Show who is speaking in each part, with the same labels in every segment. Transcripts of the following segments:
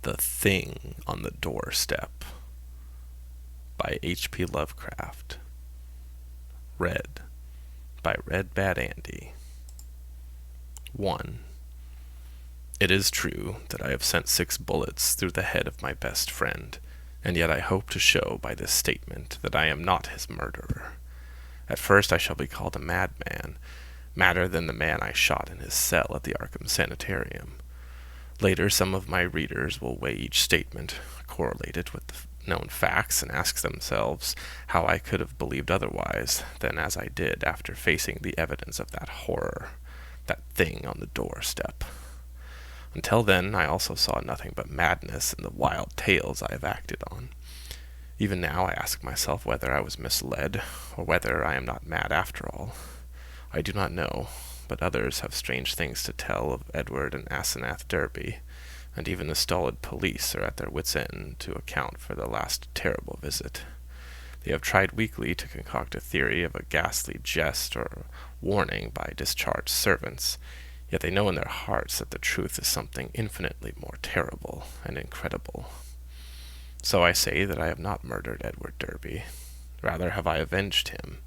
Speaker 1: The Thing on the Doorstep by H.P. Lovecraft. Read by Red Bad Andy. 1. It is true that I have sent 6 bullets through the head of my best friend, and yet I hope to show by this statement that I am not his murderer. At first I shall be called a madman, madder than the man I shot in his cell at the Arkham Sanitarium. Later, some of my readers will weigh each statement, correlate it with the known facts, and ask themselves how I could have believed otherwise than as I did after facing the evidence of that horror, that thing on the doorstep. Until then, I also saw nothing but madness in the wild tales I have acted on. Even now I ask myself whether I was misled, or whether I am not mad after all. I do not know, but others have strange things to tell of Edward and Asenath Derby, and even the stolid police are at their wits' end to account for the last terrible visit. They have tried weakly to concoct a theory of a ghastly jest or warning by discharged servants, yet they know in their hearts that the truth is something infinitely more terrible and incredible. So I say that I have not murdered Edward Derby. Rather have I avenged him,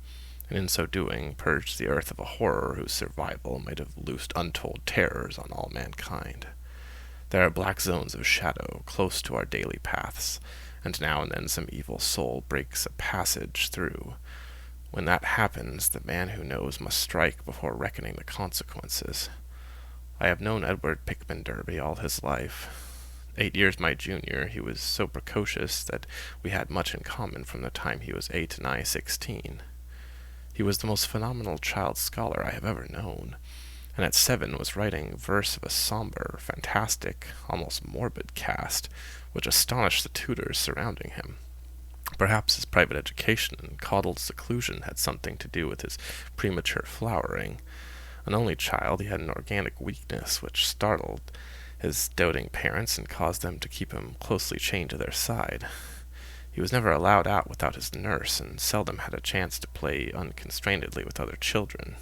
Speaker 1: and in so doing purged the earth of a horror whose survival might have loosed untold terrors on all mankind. There are black zones of shadow close to our daily paths, and now and then some evil soul breaks a passage through. When that happens, the man who knows must strike before reckoning the consequences. I have known Edward Pickman Derby all his life. 8 years my junior, he was so precocious that we had much in common from the time he was 8 and I 16. He was the most phenomenal child scholar I have ever known, and at 7 was writing verse of a somber, fantastic, almost morbid cast, which astonished the tutors surrounding him. Perhaps his private education and coddled seclusion had something to do with his premature flowering. An only child, he had an organic weakness which startled his doting parents and caused them to keep him closely chained to their side. He was never allowed out without his nurse, and seldom had a chance to play unconstrainedly with other children.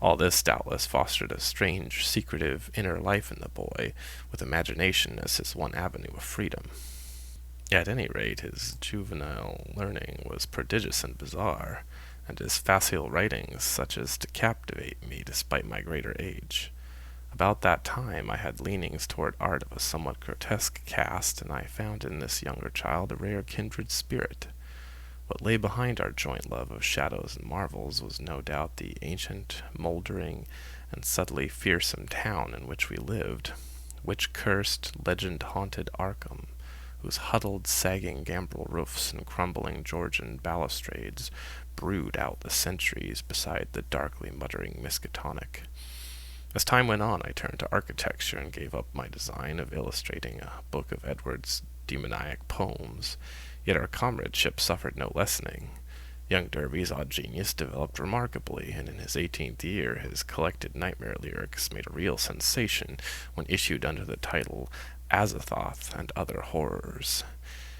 Speaker 1: All this doubtless fostered a strange, secretive inner life in the boy, with imagination as his one avenue of freedom. At any rate, his juvenile learning was prodigious and bizarre, and his facile writings such as to captivate me despite my greater age. About that time I had leanings toward art of a somewhat grotesque cast, and I found in this younger child a rare kindred spirit. What lay behind our joint love of shadows and marvels was no doubt the ancient, mouldering, and subtly fearsome town in which we lived, witch-cursed, legend-haunted Arkham, whose huddled, sagging gambrel roofs and crumbling Georgian balustrades brood out the centuries beside the darkly muttering Miskatonic. As time went on, I turned to architecture and gave up my design of illustrating a book of Edward's demoniac poems, yet our comradeship suffered no lessening. Young Derby's odd genius developed remarkably, and in his 18th year his collected nightmare lyrics made a real sensation when issued under the title Azathoth and Other Horrors.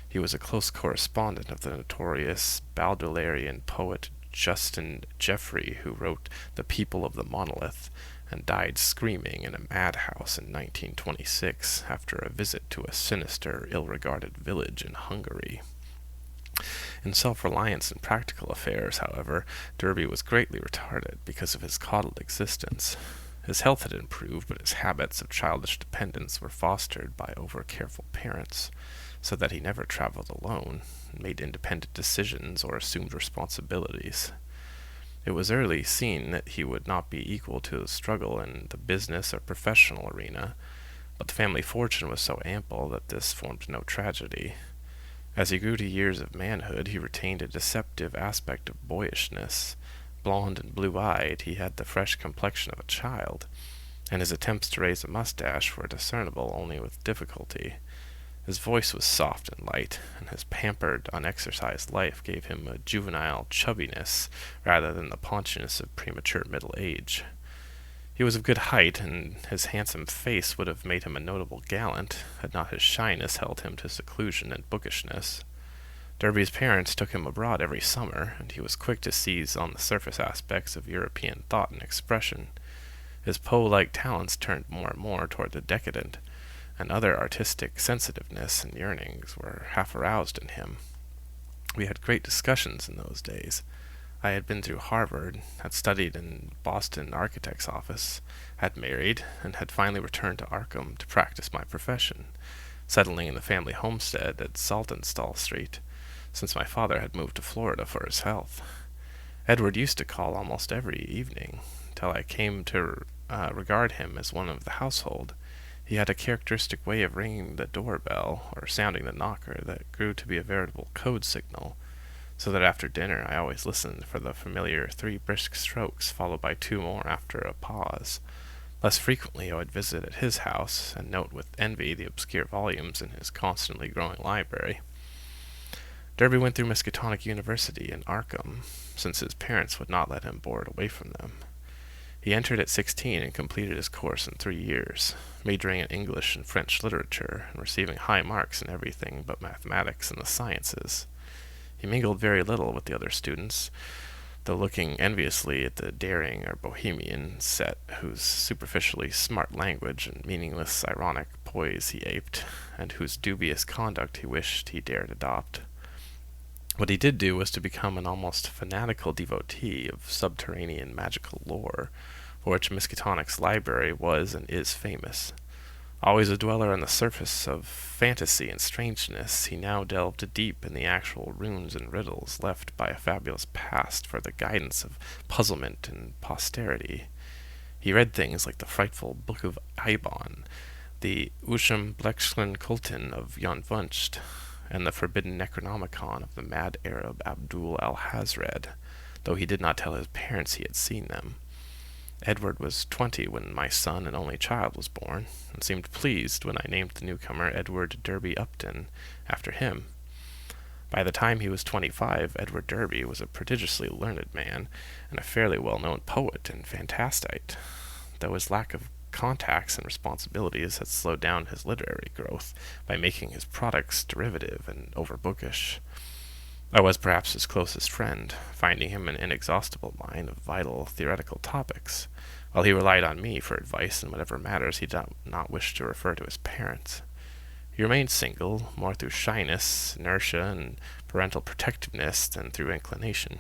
Speaker 1: He was a close correspondent of the notorious Baudelairian poet Justin Jeffrey, who wrote The People of the Monolith, and died screaming in a madhouse in 1926 after a visit to a sinister, ill-regarded village in Hungary. In self-reliance and practical affairs, however, Derby was greatly retarded because of his coddled existence. His health had improved, but his habits of childish dependence were fostered by over-careful parents, so that he never traveled alone, made independent decisions, or assumed responsibilities. It was early seen that he would not be equal to the struggle in the business or professional arena, but the family fortune was so ample that this formed no tragedy. As he grew to years of manhood, he retained a deceptive aspect of boyishness. Blond and blue-eyed, he had the fresh complexion of a child, and his attempts to raise a mustache were discernible only with difficulty. His voice was soft and light, and his pampered, unexercised life gave him a juvenile chubbiness rather than the paunchiness of premature middle age. He was of good height, and his handsome face would have made him a notable gallant, had not his shyness held him to seclusion and bookishness. Derby's parents took him abroad every summer, and he was quick to seize on the surface aspects of European thought and expression. His Poe-like talents turned more and more toward the decadent, and other artistic sensitiveness and yearnings were half aroused in him. We had great discussions in those days. I had been through Harvard, had studied in Boston architect's office, had married, and had finally returned to Arkham to practice my profession, settling in the family homestead at Saltonstall Street, since my father had moved to Florida for his health. Edward used to call almost every evening, till I came to regard him as one of the household. He had a characteristic way of ringing the doorbell or sounding the knocker that grew to be a veritable code signal, so that after dinner I always listened for the familiar 3 brisk strokes followed by 2 more after a pause. Less frequently I would visit at his house and note with envy the obscure volumes in his constantly growing library. Derby went through Miskatonic University in Arkham, since his parents would not let him board away from them. He entered at 16 and completed his course in 3 years, majoring in English and French literature and receiving high marks in everything but mathematics and the sciences. He mingled very little with the other students, though looking enviously at the daring or bohemian set whose superficially smart language and meaningless ironic poise he aped, and whose dubious conduct he wished he dared adopt. What he did do was to become an almost fanatical devotee of subterranean magical lore, for which Miskatonic's library was and is famous. Always a dweller on the surface of fantasy and strangeness, he now delved deep in the actual runes and riddles left by a fabulous past for the guidance of puzzlement and posterity. He read things like the frightful Book of Eibon, the Usham Blechslen Kultin of Jan Wunst, and the forbidden Necronomicon of the mad Arab Abdul al-Hazred, though he did not tell his parents he had seen them. Edward was 20 when my son and only child was born, and seemed pleased when I named the newcomer Edward Derby Upton, after him. By the time he was 25, Edward Derby was a prodigiously learned man, and a fairly well-known poet and fantastite, though his lack of contacts and responsibilities had slowed down his literary growth by making his products derivative and overbookish. I was perhaps his closest friend, finding him an inexhaustible mine of vital theoretical topics, while he relied on me for advice in whatever matters he did not wish to refer to his parents. He remained single, more through shyness, inertia, and parental protectiveness than through inclination,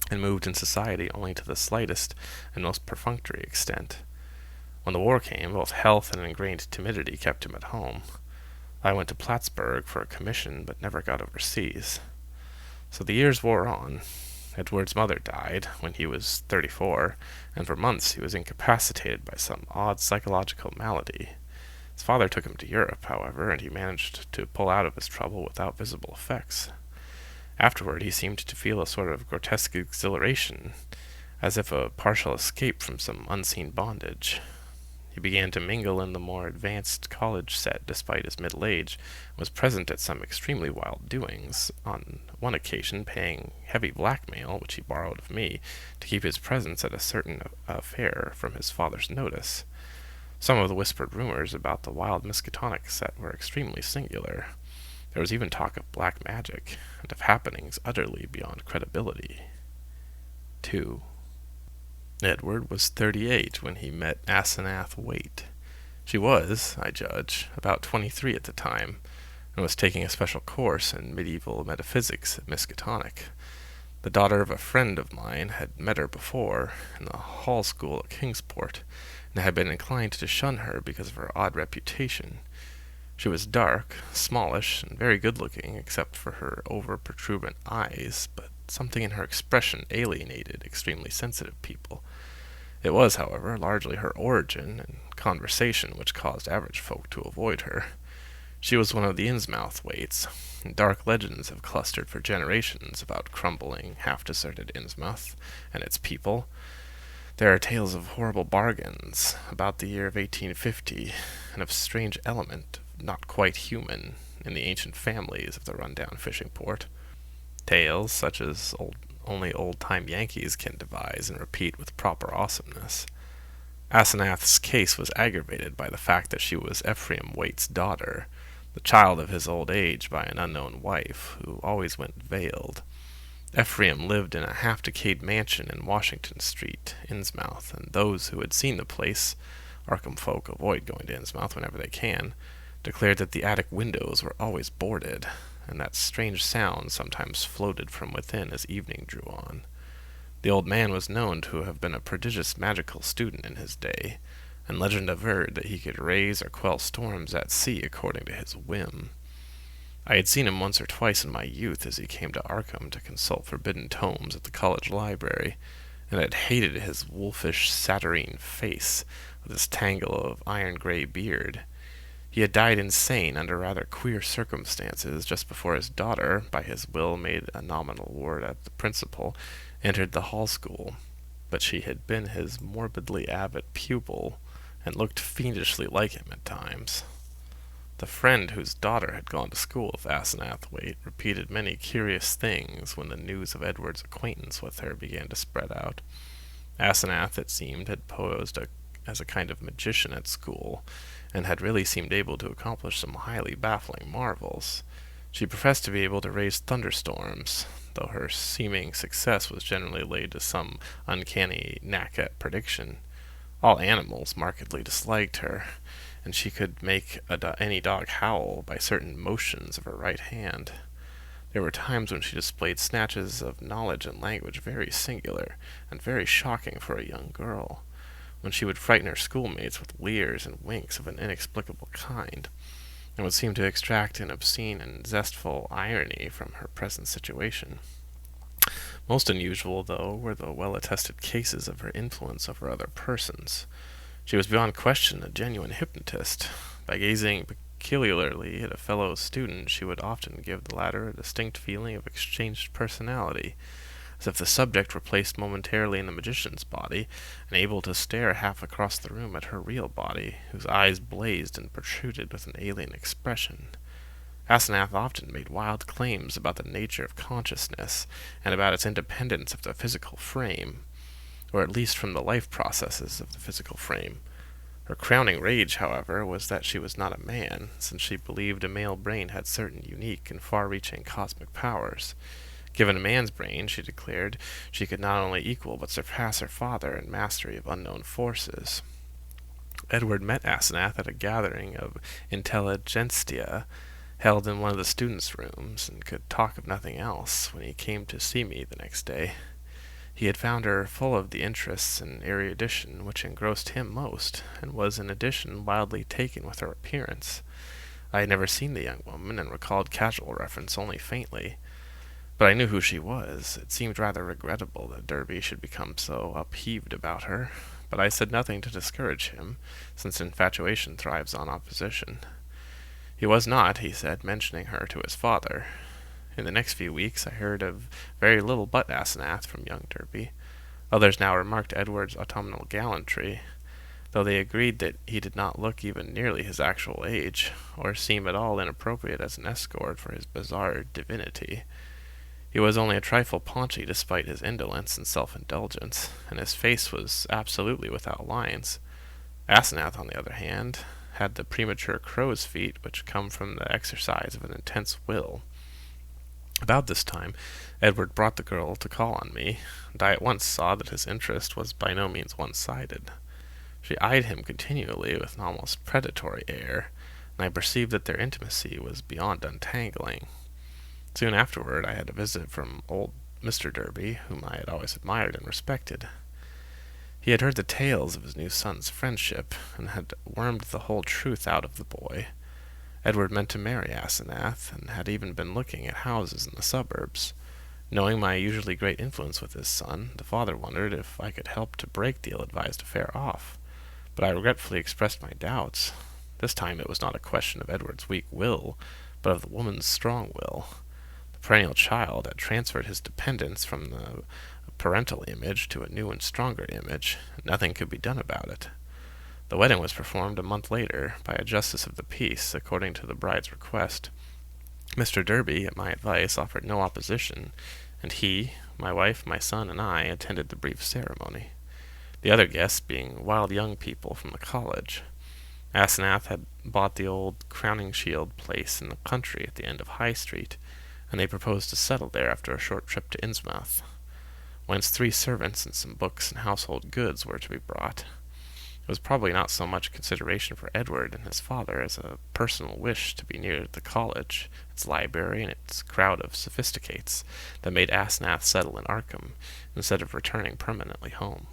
Speaker 1: and moved in society only to the slightest and most perfunctory extent. When the war came, both health and ingrained timidity kept him at home. I went to Plattsburgh for a commission, but never got overseas. So the years wore on. Edward's mother died when he was 34, and for months he was incapacitated by some odd psychological malady. His father took him to Europe, however, and he managed to pull out of his trouble without visible effects. Afterward he seemed to feel a sort of grotesque exhilaration, as if a partial escape from some unseen bondage. He began to mingle in the more advanced college set despite his middle age, and was present at some extremely wild doings, on one occasion paying heavy blackmail, which he borrowed of me, to keep his presence at a certain affair from his father's notice. Some of the whispered rumors about the wild Miskatonic set were extremely singular. There was even talk of black magic, and of happenings utterly beyond credibility. 2. Edward was 38 when he met Asenath Waite. She was, I judge, about 23 at the time, and was taking a special course in medieval metaphysics at Miskatonic. The daughter of a friend of mine had met her before in the hall school at Kingsport, and had been inclined to shun her because of her odd reputation. She was dark, smallish, and very good-looking, except for her over-protuberant eyes, but something in her expression alienated extremely sensitive people. It was, however, largely her origin and conversation which caused average folk to avoid her. She was one of the Innsmouth Waites, and dark legends have clustered for generations about crumbling, half-deserted Innsmouth and its people. There are tales of horrible bargains about the year of 1850, and of strange element, not quite human, in the ancient families of the run-down fishing port. Tales such as only old-time Yankees can devise and repeat with proper awesomeness. Asenath's case was aggravated by the fact that she was Ephraim Waite's daughter, the child of his old age by an unknown wife, who always went veiled. Ephraim lived in a half-decayed mansion in Washington Street, Innsmouth, and those who had seen the place — Arkham folk avoid going to Innsmouth whenever they can — declared that the attic windows were always boarded, and that strange sounds sometimes floated from within as evening drew on. The old man was known to have been a prodigious magical student in his day, and legend averred that he could raise or quell storms at sea according to his whim. I had seen him once or twice in my youth as he came to Arkham to consult forbidden tomes at the college library, and had hated his wolfish saturnine face with his tangle of iron-gray beard. He had died insane under rather queer circumstances just before his daughter, by his will made a nominal ward at the principal, entered the hall school, but she had been his morbidly avid pupil, and looked fiendishly like him at times. The friend whose daughter had gone to school with Asenath repeated many curious things when the news of Edward's acquaintance with her began to spread out. Asenath, it seemed, had posed as a kind of magician at school, and had really seemed able to accomplish some highly baffling marvels. She professed to be able to raise thunderstorms, though her seeming success was generally laid to some uncanny knack at prediction. All animals markedly disliked her, and she could make any dog howl by certain motions of her right hand. There were times when she displayed snatches of knowledge and language very singular, and very shocking for a young girl, when she would frighten her schoolmates with leers and winks of an inexplicable kind, and would seem to extract an obscene and zestful irony from her present situation. Most unusual, though, were the well-attested cases of her influence over other persons. She was beyond question a genuine hypnotist. By gazing peculiarly at a fellow student, she would often give the latter a distinct feeling of exchanged personality, as if the subject were placed momentarily in the magician's body, and able to stare half across the room at her real body, whose eyes blazed and protruded with an alien expression. Asenath often made wild claims about the nature of consciousness, and about its independence of the physical frame, or at least from the life processes of the physical frame. Her crowning rage, however, was that she was not a man, since she believed a male brain had certain unique and far-reaching cosmic powers. Given a man's brain, she declared, she could not only equal but surpass her father in mastery of unknown forces. Edward met Asenath at a gathering of intelligentsia held in one of the students' rooms, and could talk of nothing else when he came to see me the next day. He had found her full of the interests and erudition which engrossed him most, and was in addition wildly taken with her appearance. I had never seen the young woman, and recalled casual reference only faintly, but I knew who she was. It seemed rather regrettable that Derby should become so upheaved about her, but I said nothing to discourage him, since infatuation thrives on opposition. He was not, he said, mentioning her to his father. In the next few weeks I heard of very little but Asenath from young Derby. Others now remarked Edward's autumnal gallantry, though they agreed that he did not look even nearly his actual age, or seem at all inappropriate as an escort for his bizarre divinity. He was only a trifle paunchy despite his indolence and self-indulgence, and his face was absolutely without lines. Asenath, on the other hand, had the premature crow's feet which come from the exercise of an intense will. About this time, Edward brought the girl to call on me, and I at once saw that his interest was by no means one-sided. She eyed him continually with an almost predatory air, and I perceived that their intimacy was beyond untangling. Soon afterward I had a visit from old Mr. Derby, whom I had always admired and respected. He had heard the tales of his new son's friendship, and had wormed the whole truth out of the boy. Edward meant to marry Asenath, and had even been looking at houses in the suburbs. Knowing my usually great influence with his son, the father wondered if I could help to break the ill-advised affair off, but I regretfully expressed my doubts. This time it was not a question of Edward's weak will, but of the woman's strong will. The perennial child had transferred his dependence from the parental image to a new and stronger image, and nothing could be done about it. The wedding was performed a month later by a justice of the peace, according to the bride's request. Mr. Derby, at my advice, offered no opposition, and he, my wife, my son, and I attended the brief ceremony, the other guests being wild young people from the college. Asenath had bought the old Crowningshield place in the country at the end of High Street, and they proposed to settle there after a short trip to Innsmouth, whence 3 servants and some books and household goods were to be brought. was probably not so much consideration for Edward and his father as a personal wish to be near the college, its library, and its crowd of sophisticates that made Asenath settle in Arkham instead of returning permanently home.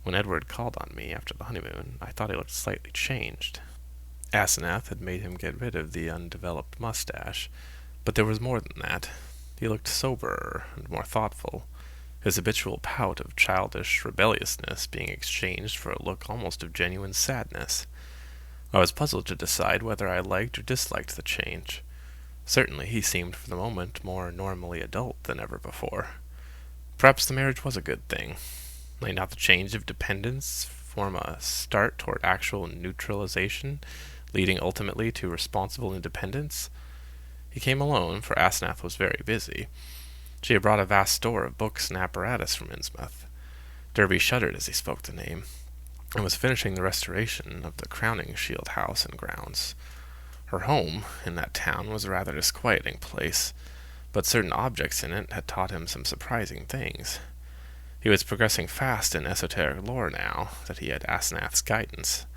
Speaker 1: When Edward called on me after the honeymoon, I thought he looked slightly changed. Asenath had made him get rid of the undeveloped mustache, but there was more than that. He looked soberer and more thoughtful, his habitual pout of childish rebelliousness being exchanged for a look almost of genuine sadness. I was puzzled to decide whether I liked or disliked the change. Certainly he seemed for the moment more normally adult than ever before. Perhaps the marriage was a good thing. Might not the change of dependence form a start toward actual neutralization, leading ultimately to responsible independence? He came alone, for Asenath was very busy. She had brought a vast store of books and apparatus from Innsmouth. Derby shuddered as he spoke the name, and was finishing the restoration of the Crowning Shield house and grounds. Her home in that town was a rather disquieting place, but certain objects in it had taught him some surprising things. He was progressing fast in esoteric lore now that he had Asenath's guidance.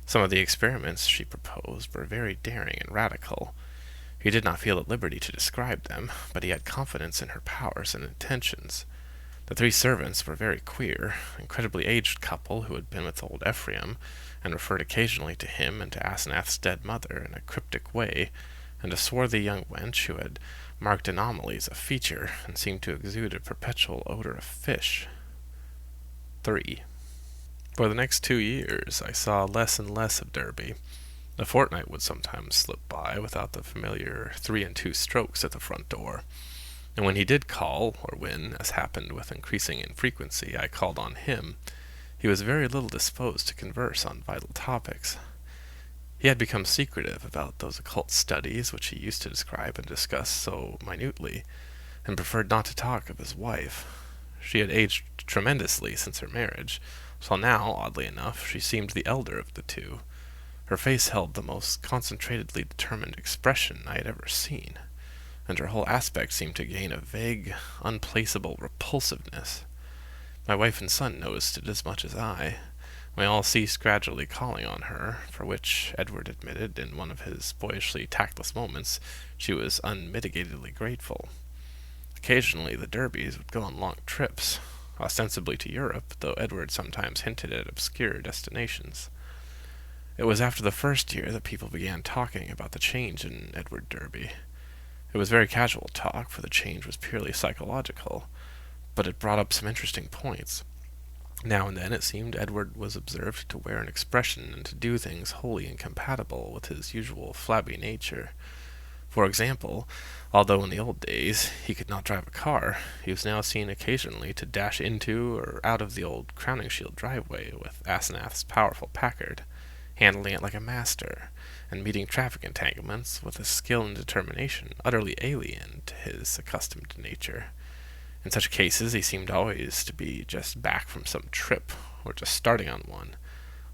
Speaker 1: Some of the experiments she proposed were very daring and radical. He did not feel at liberty to describe them, but he had confidence in her powers and intentions. The 3 servants were a very queer, incredibly aged couple who had been with old Ephraim, and referred occasionally to him and to Asenath's dead mother in a cryptic way, and a swarthy young wench who had marked anomalies of feature, and seemed to exude a perpetual odor of fish. 3. For the next 2 years I saw less and less of Derby. A fortnight would sometimes slip by without the familiar 3 and 2 strokes at the front door, and when he did call, or when, as happened with increasing infrequency, I called on him, he was very little disposed to converse on vital topics. He had become secretive about those occult studies which he used to describe and discuss so minutely, and preferred not to talk of his wife. She had aged tremendously since her marriage, so now, oddly enough, she seemed the elder of the 2. Her face held the most concentratedly determined expression I had ever seen, and her whole aspect seemed to gain a vague, unplaceable repulsiveness. My wife and son noticed it as much as I. We all ceased gradually calling on her, for which, Edward admitted, in one of his boyishly tactless moments, she was unmitigatedly grateful. Occasionally the Derbys would go on long trips, ostensibly to Europe, though Edward sometimes hinted at obscure destinations. It was after the first year that people began talking about the change in Edward Derby. It was very casual talk, for the change was purely psychological, but it brought up some interesting points. Now and then it seemed Edward was observed to wear an expression and to do things wholly incompatible with his usual flabby nature. For example, although in the old days he could not drive a car, he was now seen occasionally to dash into or out of the old Crowning Shield driveway with Asenath's powerful Packard, handling it like a master, and meeting traffic entanglements with a skill and determination utterly alien to his accustomed nature. In such cases he seemed always to be just back from some trip, or just starting on one.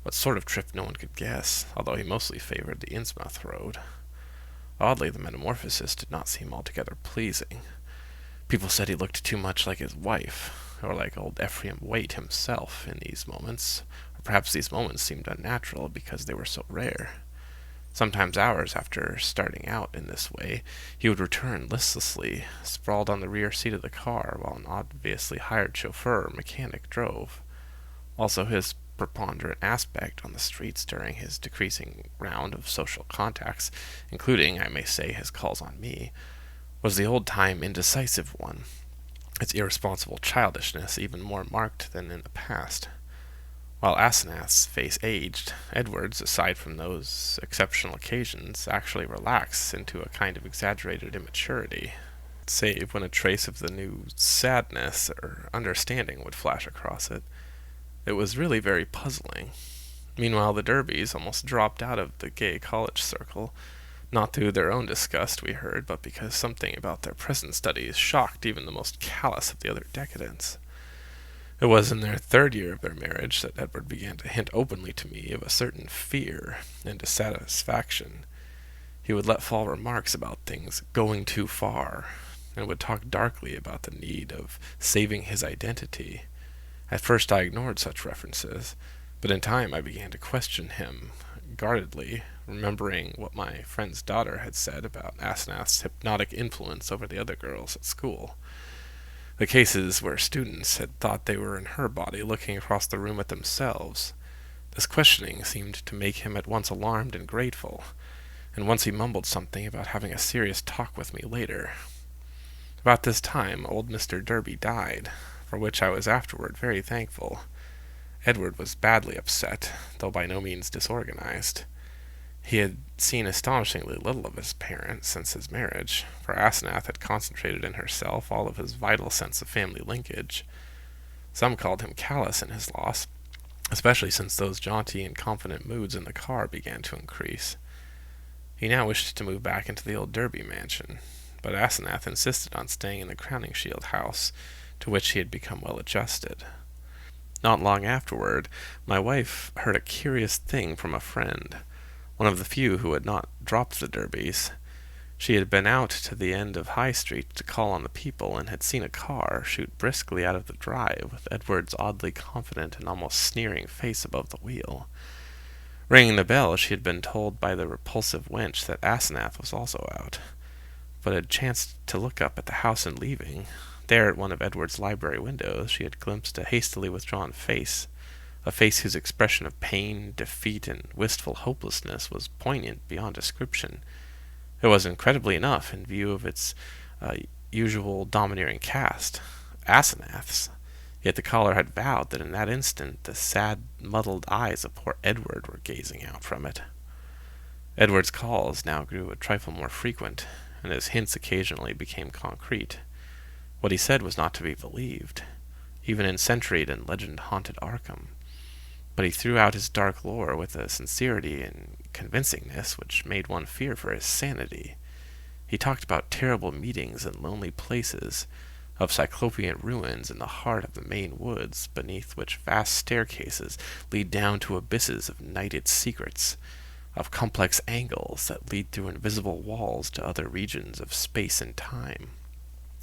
Speaker 1: What sort of trip no one could guess, although he mostly favored the Innsmouth road. Oddly, the metamorphosis did not seem altogether pleasing. People said he looked too much like his wife, or like old Ephraim Waite himself in these moments, or perhaps these moments seemed unnatural because they were so rare. Sometimes hours after starting out in this way, he would return listlessly, sprawled on the rear seat of the car while an obviously hired chauffeur or mechanic drove. Also his preponderant aspect on the streets during his decreasing round of social contacts, including, I may say, his calls on me, was the old-time indecisive one, its irresponsible childishness even more marked than in the past. While Asenath's face aged, Edward's, aside from those exceptional occasions, actually relaxed into a kind of exaggerated immaturity, save when a trace of the new sadness or understanding would flash across it. It was really very puzzling. Meanwhile, the Derbys almost dropped out of the gay college circle, not through their own disgust, we heard, but because something about their present studies shocked even the most callous of the other decadents. It was in their 3rd year of their marriage that Edward began to hint openly to me of a certain fear and dissatisfaction. He would let fall remarks about things going too far, and would talk darkly about the need of saving his identity. At first I ignored such references, But in time I began to question him guardedly, remembering what my friend's daughter had said about Asenath's hypnotic influence over the other girls at school. The cases where students had thought they were in her body looking across the room at themselves. This questioning seemed to make him at once alarmed and grateful, and once he mumbled something about having a serious talk with me later. About this time, old Mr. Derby died, for which I was afterward very thankful. Edward was badly upset, though by no means disorganized. He had seen astonishingly little of his parents since his marriage, for Asenath had concentrated in herself all of his vital sense of family linkage. Some called him callous in his loss, especially since those jaunty and confident moods in the car began to increase. He now wished to move back into the old Derby mansion, but Asenath insisted on staying in the Crowningshield house, to which he had become well adjusted. Not long afterward, my wife heard a curious thing from a friend, one of the few who had not dropped the Derbys. She had been out to the end of High Street to call on the people, and had seen a car shoot briskly out of the drive, with Edward's oddly confident and almost sneering face above the wheel. Ringing the bell, she had been told by the repulsive wench that Asenath was also out, but had chanced to look up at the house in leaving. There, at one of Edward's library windows, she had glimpsed a hastily withdrawn face, a face whose expression of pain, defeat, and wistful hopelessness was poignant beyond description. It was incredibly enough in view of its usual domineering cast, Asenath's, yet the caller had vowed that in that instant the sad, muddled eyes of poor Edward were gazing out from it. Edward's calls now grew a trifle more frequent, and his hints occasionally became concrete. What he said was not to be believed, even in centuried and legend-haunted Arkham, but he threw out his dark lore with a sincerity and convincingness which made one fear for his sanity. He talked about terrible meetings in lonely places, of cyclopean ruins in the heart of the Maine woods, beneath which vast staircases lead down to abysses of nighted secrets, of complex angles that lead through invisible walls to other regions of space and time,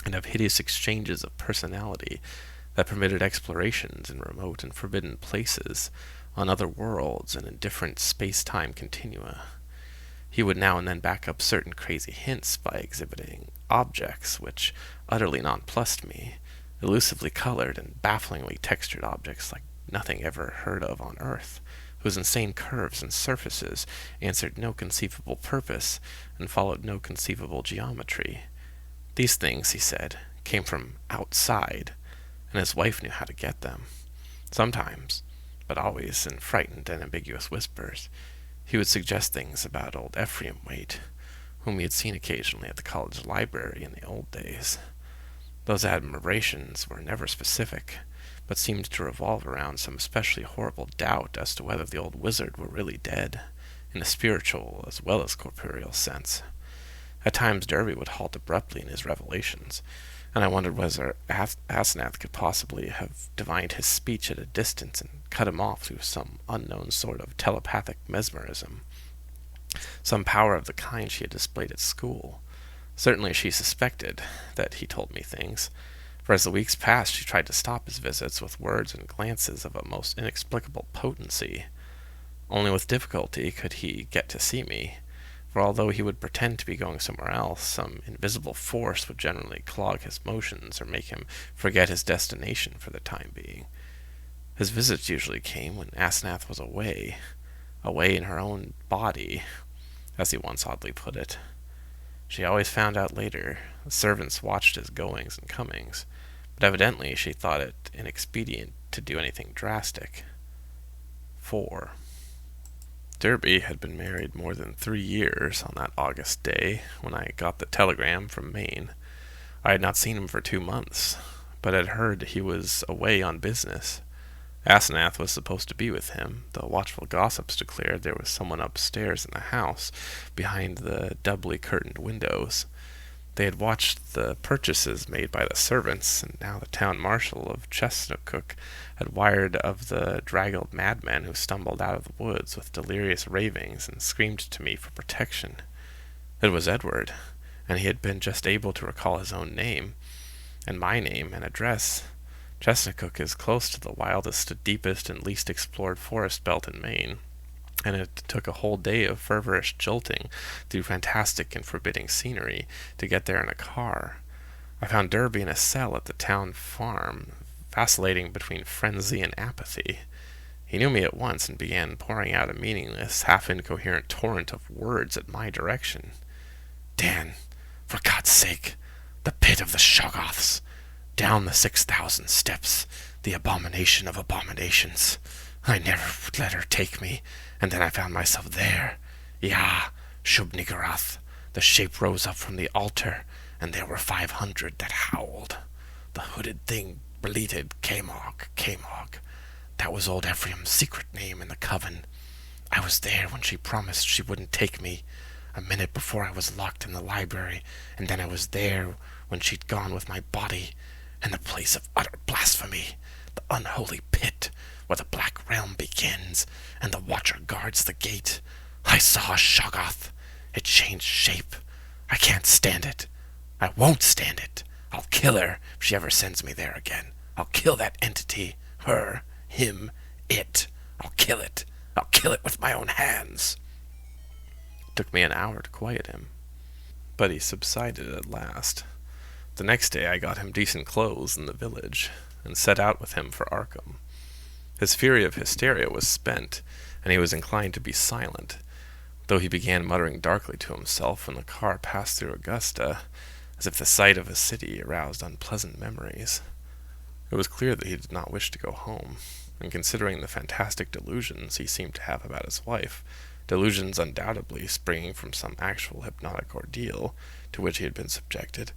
Speaker 1: and of hideous exchanges of personality that permitted explorations in remote and forbidden places, on other worlds, and in different space-time continua. He would now and then back up certain crazy hints by exhibiting objects which utterly nonplussed me, elusively colored and bafflingly textured objects like nothing ever heard of on Earth, whose insane curves and surfaces answered no conceivable purpose and followed no conceivable geometry. These things, he said, came from outside, and his wife knew how to get them. Sometimes, but always in frightened and ambiguous whispers, he would suggest things about old Ephraim Waite, whom he had seen occasionally at the college library in the old days. Those admirations were never specific, but seemed to revolve around some especially horrible doubt as to whether the old wizard were really dead, in a spiritual as well as corporeal sense. At times Derby would halt abruptly in his revelations, and I wondered whether Asenath could possibly have divined his speech at a distance and cut him off through some unknown sort of telepathic mesmerism, some power of the kind she had displayed at school. Certainly she suspected that he told me things, for as the weeks passed she tried to stop his visits with words and glances of a most inexplicable potency. Only with difficulty could he get to see me, for although he would pretend to be going somewhere else, some invisible force would generally clog his motions or make him forget his destination for the time being. His visits usually came when Asenath was away in her own body, as he once oddly put it. She always found out later. The servants watched his goings and comings, but evidently she thought it inexpedient to do anything drastic. 4. Derby had been married more than 3 years on that August day when I got the telegram from Maine. I had not seen him for 2 months, but had heard he was away on business. Asenath was supposed to be with him, though watchful gossips declared there was someone upstairs in the house, behind the doubly curtained windows. They had watched the purchases made by the servants, and now the town marshal of Chesnacook had wired of the draggled madman who stumbled out of the woods with delirious ravings and screamed to me for protection. It was Edward, and he had been just able to recall his own name, and my name and address, Chesapeake is close to the wildest, deepest, and least explored forest belt in Maine, and it took a whole day of feverish jolting through fantastic and forbidding scenery to get there in a car. I found Derby in a cell at the town farm, vacillating between frenzy and apathy. He knew me at once and began pouring out a meaningless, half-incoherent torrent of words at my direction. "Dan, for God's sake, the pit of the Shoggoths, down the 6,000 steps, the abomination of abominations. I never would let her take me, and then I found myself there. Yah, Shub-Niggurath, the shape rose up from the altar, and there were 500 that howled. The hooded thing bleated, Camog, Camog. That was old Ephraim's secret name in the coven. I was there when she promised she wouldn't take me, a minute before I was locked in the library, and then I was there when she'd gone with my body, in the place of utter blasphemy, the unholy pit, where the black realm begins, and the watcher guards the gate. I saw a Shoggoth. It changed shape. I can't stand it. I won't stand it. I'll kill her if she ever sends me there again. I'll kill that entity, her, him, it. I'll kill it. I'll kill it with my own hands." It took me an hour to quiet him, but he subsided at last. The next day I got him decent clothes in the village, and set out with him for Arkham. His fury of hysteria was spent, and he was inclined to be silent, though he began muttering darkly to himself when the car passed through Augusta, as if the sight of a city aroused unpleasant memories. It was clear that he did not wish to go home, and considering the fantastic delusions he seemed to have about his wife, delusions undoubtedly springing from some actual hypnotic ordeal to which he had been subjected,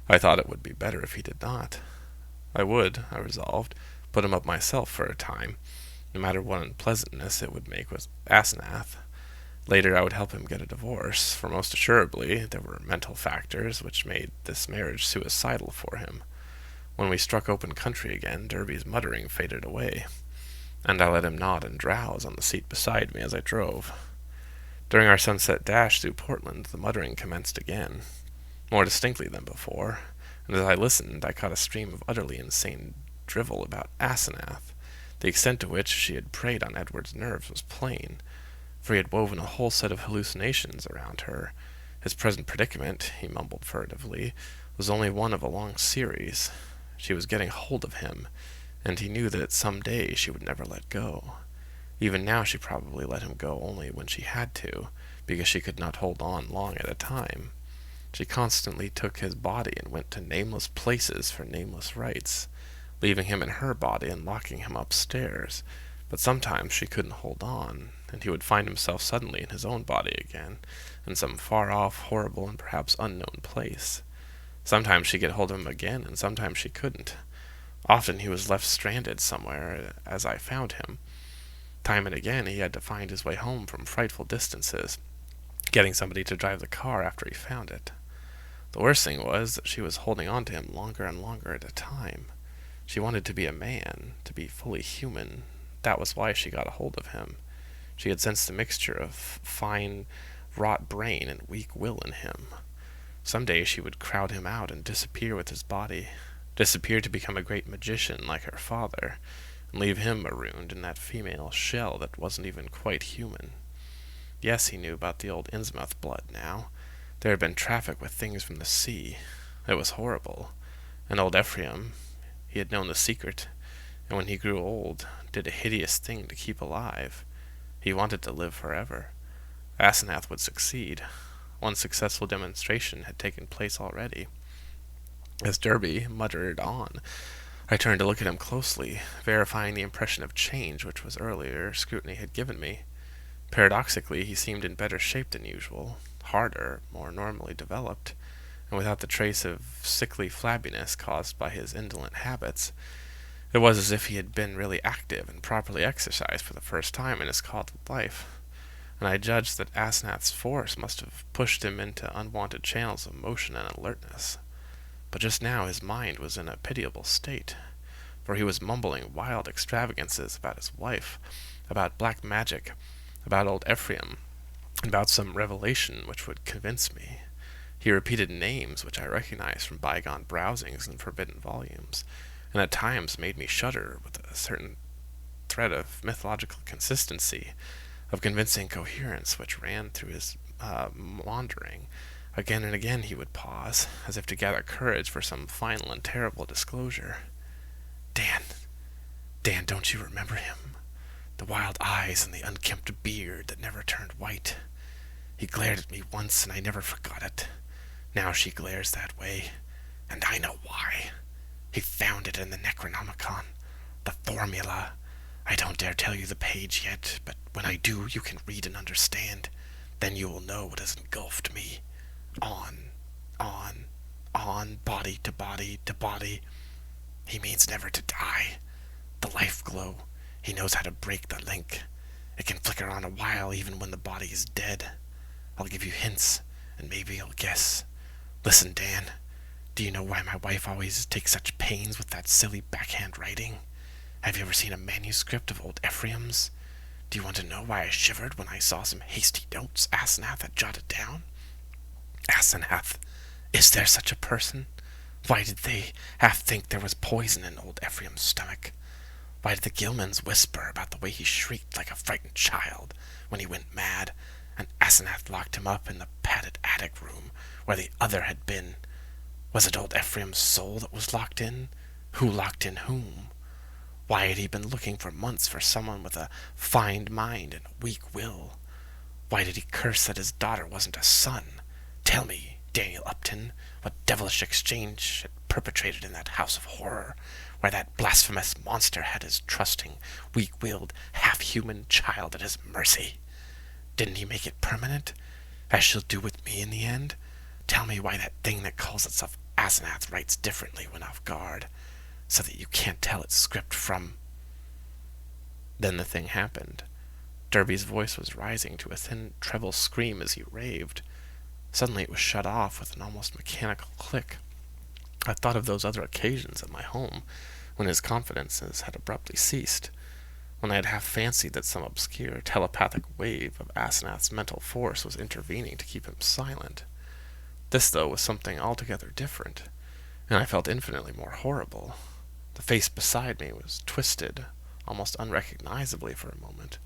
Speaker 1: I thought it would be better if he did not. I would, I resolved, put him up myself for a time, no matter what unpleasantness it would make with Asenath. Later I would help him get a divorce, for most assuredly there were mental factors which made this marriage suicidal for him. When we struck open country again, Derby's muttering faded away, and I let him nod and drowse on the seat beside me as I drove. During our sunset dash through Portland, the muttering commenced again, more distinctly than before, and as I listened I caught a stream of utterly insane drivel about Asenath. The extent to which she had preyed on Edward's nerves was plain, for he had woven a whole set of hallucinations around her. His present predicament, he mumbled furtively, was only one of a long series. She was getting hold of him, and he knew that some day she would never let go. Even now she probably let him go only when she had to, because she could not hold on long at a time. She constantly took his body and went to nameless places for nameless rites, leaving him in her body and locking him upstairs. But sometimes she couldn't hold on, and he would find himself suddenly in his own body again, in some far-off, horrible, and perhaps unknown place. Sometimes she'd get hold of him again, and sometimes she couldn't. Often he was left stranded somewhere, as I found him. Time and again he had to find his way home from frightful distances, getting somebody to drive the car after he found it. The worst thing was that she was holding on to him longer and longer at a time. She wanted to be a man, to be fully human. That was why she got a hold of him. She had sensed the mixture of fine, wrought brain and weak will in him. Some day she would crowd him out and disappear with his body, disappear to become a great magician like her father, and leave him marooned in that female shell that wasn't even quite human. Yes, he knew about the old Innsmouth blood now. There had been traffic with things from the sea. It was horrible. And old Ephraim, he had known the secret, and when he grew old, did a hideous thing to keep alive. He wanted to live forever. Asenath would succeed. One successful demonstration had taken place already. As Derby muttered on, I turned to look at him closely, verifying the impression of change which was earlier scrutiny had given me. Paradoxically, he seemed in better shape than usual, harder, more normally developed, and without the trace of sickly flabbiness caused by his indolent habits. It was as if he had been really active and properly exercised for the first time in his coddled life, and I judged that Asenath's force must have pushed him into unwonted channels of motion and alertness. But just now his mind was in a pitiable state, for he was mumbling wild extravagances about his wife, about black magic, about old Ephraim, and about some revelation which would convince me. He repeated names which I recognized from bygone browsings in forbidden volumes, and at times made me shudder with a certain thread of mythological consistency, of convincing coherence which ran through his maundering. Again and again he would pause, as if to gather courage for some final and terrible disclosure. Dan, don't you remember him? The wild eyes and the unkempt beard that never turned white. He glared at me once, and I never forgot it. Now she glares that way, and I know why. He found it in the Necronomicon, the formula. I don't dare tell you the page yet, but when I do, you can read and understand. Then you will know what has engulfed me. On, body to body to body. He means never to die. The life glow. He knows how to break the link. It can flicker on a while even when the body is dead. I'll give you hints, and maybe you'll guess. Listen, Dan. Do you know why my wife always takes such pains with that silly backhand writing? Have you ever seen a manuscript of old Ephraim's? Do you want to know why I shivered when I saw some hasty notes Asenath had jotted down? Asenath, is there such a person? Why did they half think there was poison in old Ephraim's stomach? Why did the Gilmans whisper about the way he shrieked like a frightened child when he went mad, and Asenath locked him up in the padded attic room where the other had been? Was it old Ephraim's soul that was locked in? Who locked in whom? Why had he been looking for months for someone with a fine mind and a weak will? Why did he curse that his daughter wasn't a son? Tell me, Daniel Upton, what devilish exchange had perpetrated in that house of horror, where that blasphemous monster had his trusting, weak-willed, half-human child at his mercy. Didn't he make it permanent, as she'll do with me in the end? Tell me why that thing that calls itself Asenath writes differently when off guard, so that you can't tell its script from... Then the thing happened. Derby's voice was rising to a thin treble scream as he raved. Suddenly it was shut off with an almost mechanical click. I thought of those other occasions at my home, when his confidences had abruptly ceased, when I had half fancied that some obscure telepathic wave of Asenath's mental force was intervening to keep him silent. This, though, was something altogether different, and I felt infinitely more horrible. The face beside me was twisted, almost unrecognizably for a moment,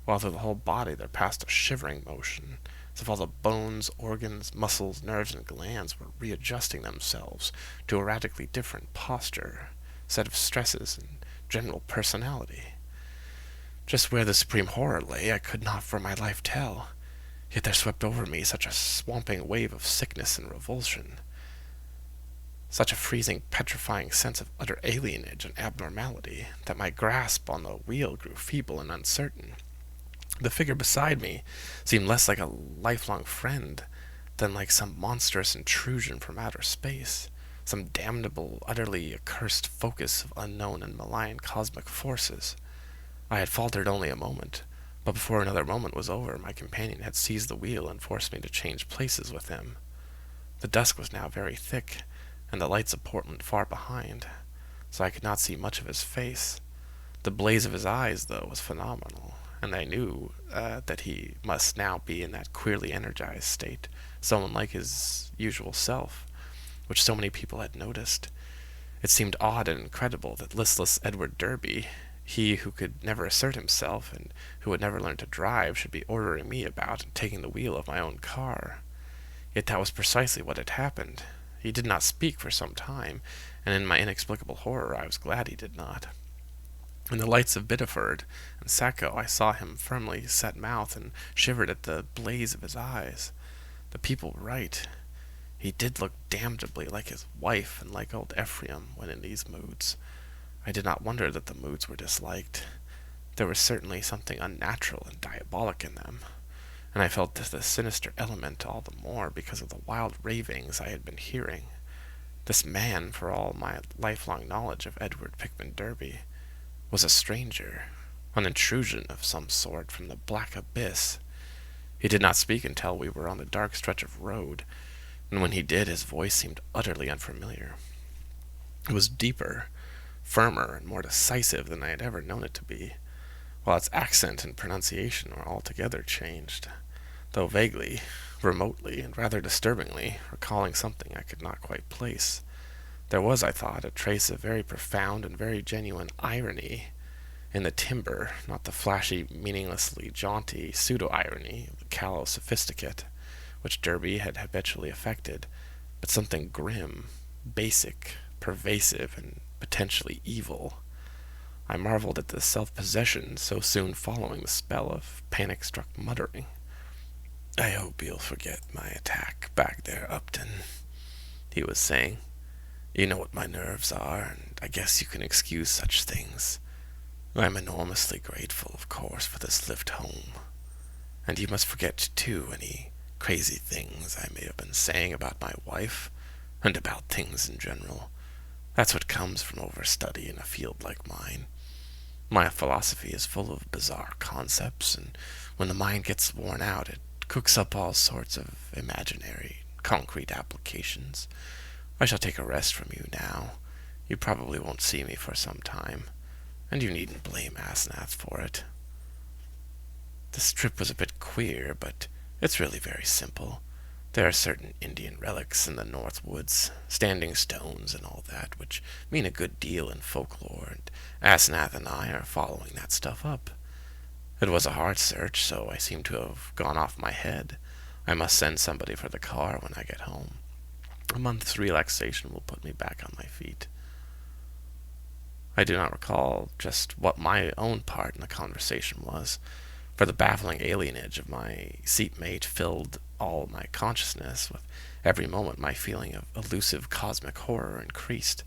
Speaker 1: while through the whole body there passed a shivering motion, as if all the bones, organs, muscles, nerves, and glands were readjusting themselves to a radically different posture, set of stresses, and general personality. Just where the supreme horror lay I could not for my life tell, yet there swept over me such a swamping wave of sickness and revulsion, such a freezing, petrifying sense of utter alienage and abnormality, that my grasp on the wheel grew feeble and uncertain. The figure beside me seemed less like a lifelong friend than like some monstrous intrusion from outer space, some damnable, utterly accursed focus of unknown and malign cosmic forces. I had faltered only a moment, but before another moment was over, my companion had seized the wheel and forced me to change places with him. The dusk was now very thick, and the lights of Portland far behind, so I could not see much of his face. The blaze of his eyes, though, was phenomenal, and I knew that he must now be in that queerly energized state, so unlike his usual self, which so many people had noticed. It seemed odd and incredible that listless Edward Derby, he who could never assert himself and who had never learned to drive, should be ordering me about and taking the wheel of my own car. Yet that was precisely what had happened. He did not speak for some time, and in my inexplicable horror I was glad he did not. In the lights of Biddeford and Sacco I saw him firmly set mouth and shivered at the blaze of his eyes. The people were right. He did look damnably like his wife and like old Ephraim when in these moods. I did not wonder that the moods were disliked. There was certainly something unnatural and diabolic in them, and I felt the sinister element all the more because of the wild ravings I had been hearing. This man, for all my lifelong knowledge of Edward Pickman Derby, was a stranger, an intrusion of some sort from the black abyss. He did not speak until we were on the dark stretch of road, and when he did, his voice seemed utterly unfamiliar. It was deeper, firmer, and more decisive than I had ever known it to be, while its accent and pronunciation were altogether changed, though vaguely, remotely, and rather disturbingly, recalling something I could not quite place. There was, I thought, a trace of very profound and very genuine irony in the timbre, not the flashy, meaninglessly jaunty pseudo-irony of the callow sophisticate, which Derby had habitually affected, but something grim, basic, pervasive, and potentially evil. I marveled at the self-possession so soon following the spell of panic-struck muttering. "I hope you'll forget my attack back there, Upton," he was saying. "You know what my nerves are, and I guess you can excuse such things. I'm enormously grateful, of course, for this lift home. And you must forget, too, any crazy things I may have been saying about my wife, and about things in general. That's what comes from overstudy in a field like mine. My philosophy is full of bizarre concepts, and when the mind gets worn out, it cooks up all sorts of imaginary, concrete applications. I shall take a rest from you now. You probably won't see me for some time, and you needn't blame Asenath for it. This trip was a bit queer, but it's really very simple. There are certain Indian relics in the North Woods, standing stones and all that, which mean a good deal in folklore, and Asenath and I are following that stuff up. It was a hard search, so I seem to have gone off my head. I must send somebody for the car when I get home. A month's relaxation will put me back on my feet." I do not recall just what my own part in the conversation was, for the baffling alienage of my seatmate filled all my consciousness. With every moment my feeling of elusive cosmic horror increased,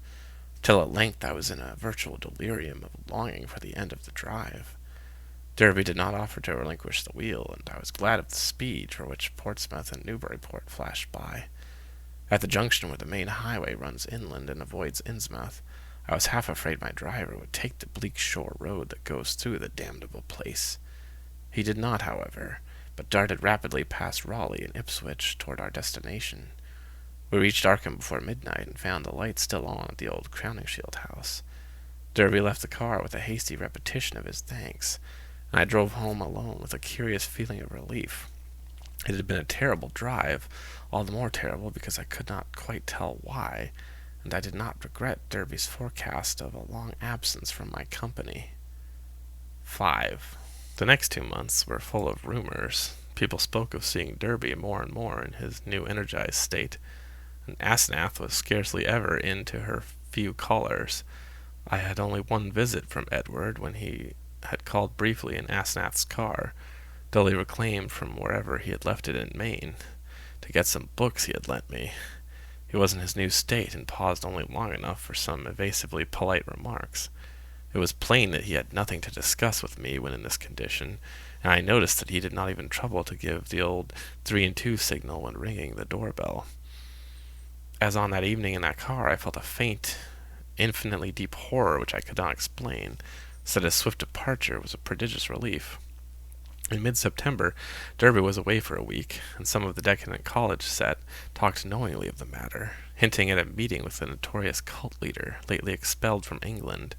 Speaker 1: till at length I was in a virtual delirium of longing for the end of the drive. Derby did not offer to relinquish the wheel, and I was glad of the speed for which Portsmouth and Newburyport flashed by. At the junction where the main highway runs inland and avoids Innsmouth, I was half afraid my driver would take the bleak shore road that goes through the damnable place. He did not, however, but darted rapidly past Raleigh and Ipswich toward our destination. We reached Arkham before midnight and found the light still on at the old Crowningshield house. Derby left the car with a hasty repetition of his thanks, and I drove home alone with a curious feeling of relief. It had been a terrible drive, all the more terrible because I could not quite tell why, and I did not regret Derby's forecast of a long absence from my company. 5. The next 2 months were full of rumors. People spoke of seeing Derby more and more in his new energized state, and Asenath was scarcely ever in to her few callers. I had only one visit from Edward when he had called briefly in Asenath's car, dully reclaimed from wherever he had left it in Maine, to get some books he had lent me. He was in his new state, and paused only long enough for some evasively polite remarks. It was plain that he had nothing to discuss with me when in this condition, and I noticed that he did not even trouble to give the old 3 and 2 signal when ringing the doorbell. As on that evening in that car, I felt a faint, infinitely deep horror which I could not explain, so that his swift departure was a prodigious relief. In mid-September, Derby was away for a week, and some of the decadent college set talked knowingly of the matter, hinting at a meeting with the notorious cult leader, lately expelled from England,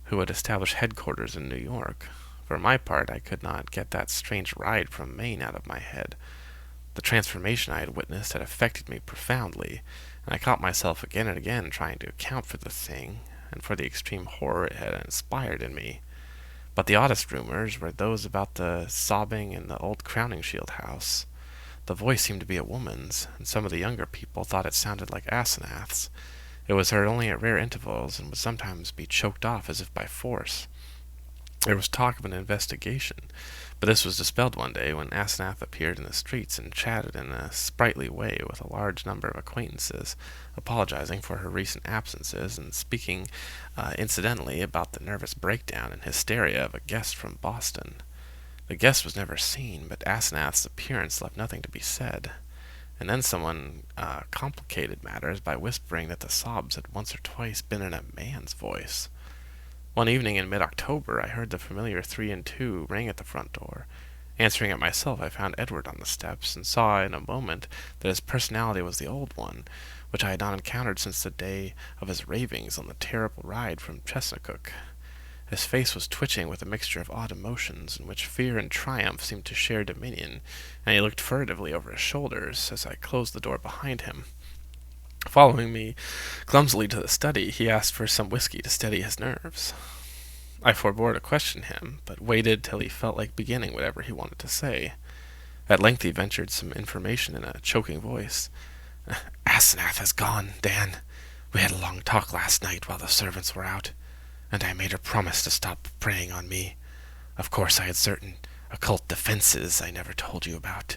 Speaker 1: who had established headquarters in New York. For my part, I could not get that strange ride from Maine out of my head. The transformation I had witnessed had affected me profoundly, and I caught myself again and again trying to account for the thing, and for the extreme horror it had inspired in me. But the oddest rumors were those about the sobbing in the old Crowningshield house. The voice seemed to be a woman's, and some of the younger people thought it sounded like Asenath's. It was heard only at rare intervals, and would sometimes be choked off as if by force. There was talk of an investigation, but this was dispelled one day when Asenath appeared in the streets and chatted in a sprightly way with a large number of acquaintances, apologizing for her recent absences and speaking incidentally about the nervous breakdown and hysteria of a guest from Boston. The guest was never seen, but Asenath's appearance left nothing to be said. And then someone complicated matters by whispering that the sobs had once or twice been in a man's voice. One evening in mid-October, I heard the familiar 3 and 2 ring at the front door. Answering it myself, I found Edward on the steps, and saw in a moment that his personality was the old one, which I had not encountered since the day of his ravings on the terrible ride from Chesuncook. His face was twitching with a mixture of odd emotions, in which fear and triumph seemed to share dominion, and he looked furtively over his shoulders as I closed the door behind him. Following me clumsily to the study, he asked for some whiskey to steady his nerves. I forbore to question him, but waited till he felt like beginning whatever he wanted to say. At length he ventured some information in a choking voice. "Asenath has gone, Dan. We had a long talk last night while the servants were out, and I made her promise to stop preying on me. Of course I had certain occult defenses I never told you about.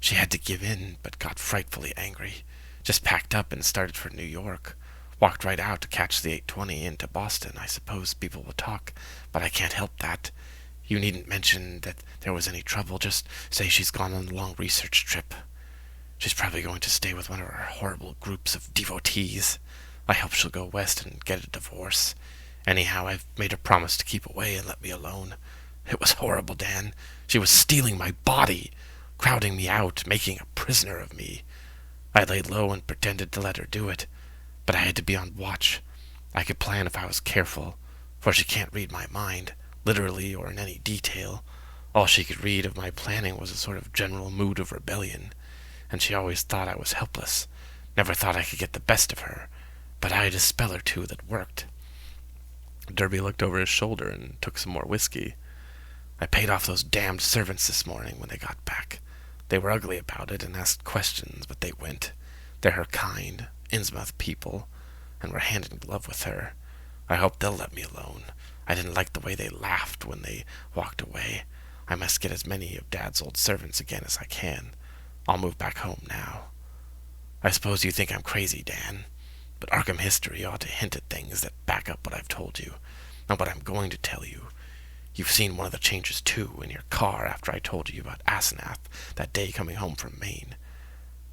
Speaker 1: She had to give in, but got frightfully angry. Just packed up and started for New York. Walked right out to catch the 8:20 into Boston. I suppose people will talk, but I can't help that. You needn't mention that there was any trouble. Just say she's gone on a long research trip. She's probably going to stay with one of her horrible groups of devotees. I hope she'll go west and get a divorce. Anyhow, I've made her promise to keep away and let me alone. It was horrible, Dan. She was stealing my body, crowding me out, making a prisoner of me. I laid low and pretended to let her do it, but I had to be on watch. I could plan if I was careful, for she can't read my mind, literally or in any detail. All she could read of my planning was a sort of general mood of rebellion, and she always thought I was helpless, never thought I could get the best of her, but I had a spell or two that worked." Derby looked over his shoulder and took some more whiskey. "I paid off those damned servants this morning when they got back. They were ugly about it and asked questions, but they went. They're her kind, Innsmouth people, and were hand in glove with her. I hope they'll let me alone. I didn't like the way they laughed when they walked away. I must get as many of Dad's old servants again as I can. I'll move back home now. I suppose you think I'm crazy, Dan, but Arkham history ought to hint at things that back up what I've told you, and what I'm going to tell you. You've seen one of the changes, too, in your car after I told you about Asenath that day coming home from Maine.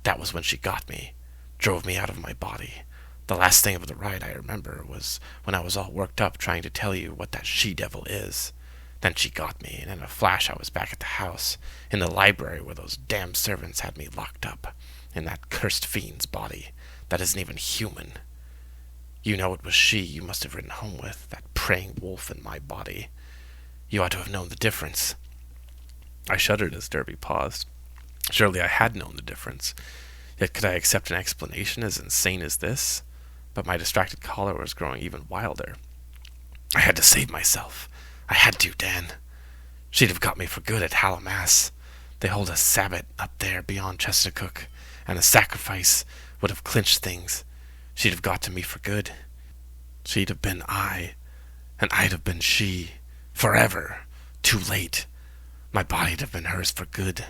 Speaker 1: That was when she got me, drove me out of my body. The last thing of the ride I remember was when I was all worked up trying to tell you what that she-devil is. Then she got me, and in a flash I was back at the house, in the library where those damned servants had me locked up, in that cursed fiend's body that isn't even human. You know it was she you must have ridden home with, that preying wolf in my body. You ought to have known the difference." I shuddered as Derby paused. Surely I had known the difference. Yet could I accept an explanation as insane as this? But my distracted caller was growing even wilder. "I had to save myself. I had to, Dan. She'd have got me for good at Hallowmass. They hold a Sabbath up there beyond Chestercook, and a sacrifice would have clinched things. She'd have got to me for good. She'd have been I, and I'd have been she. Forever. Too late. My body'd have been hers for good.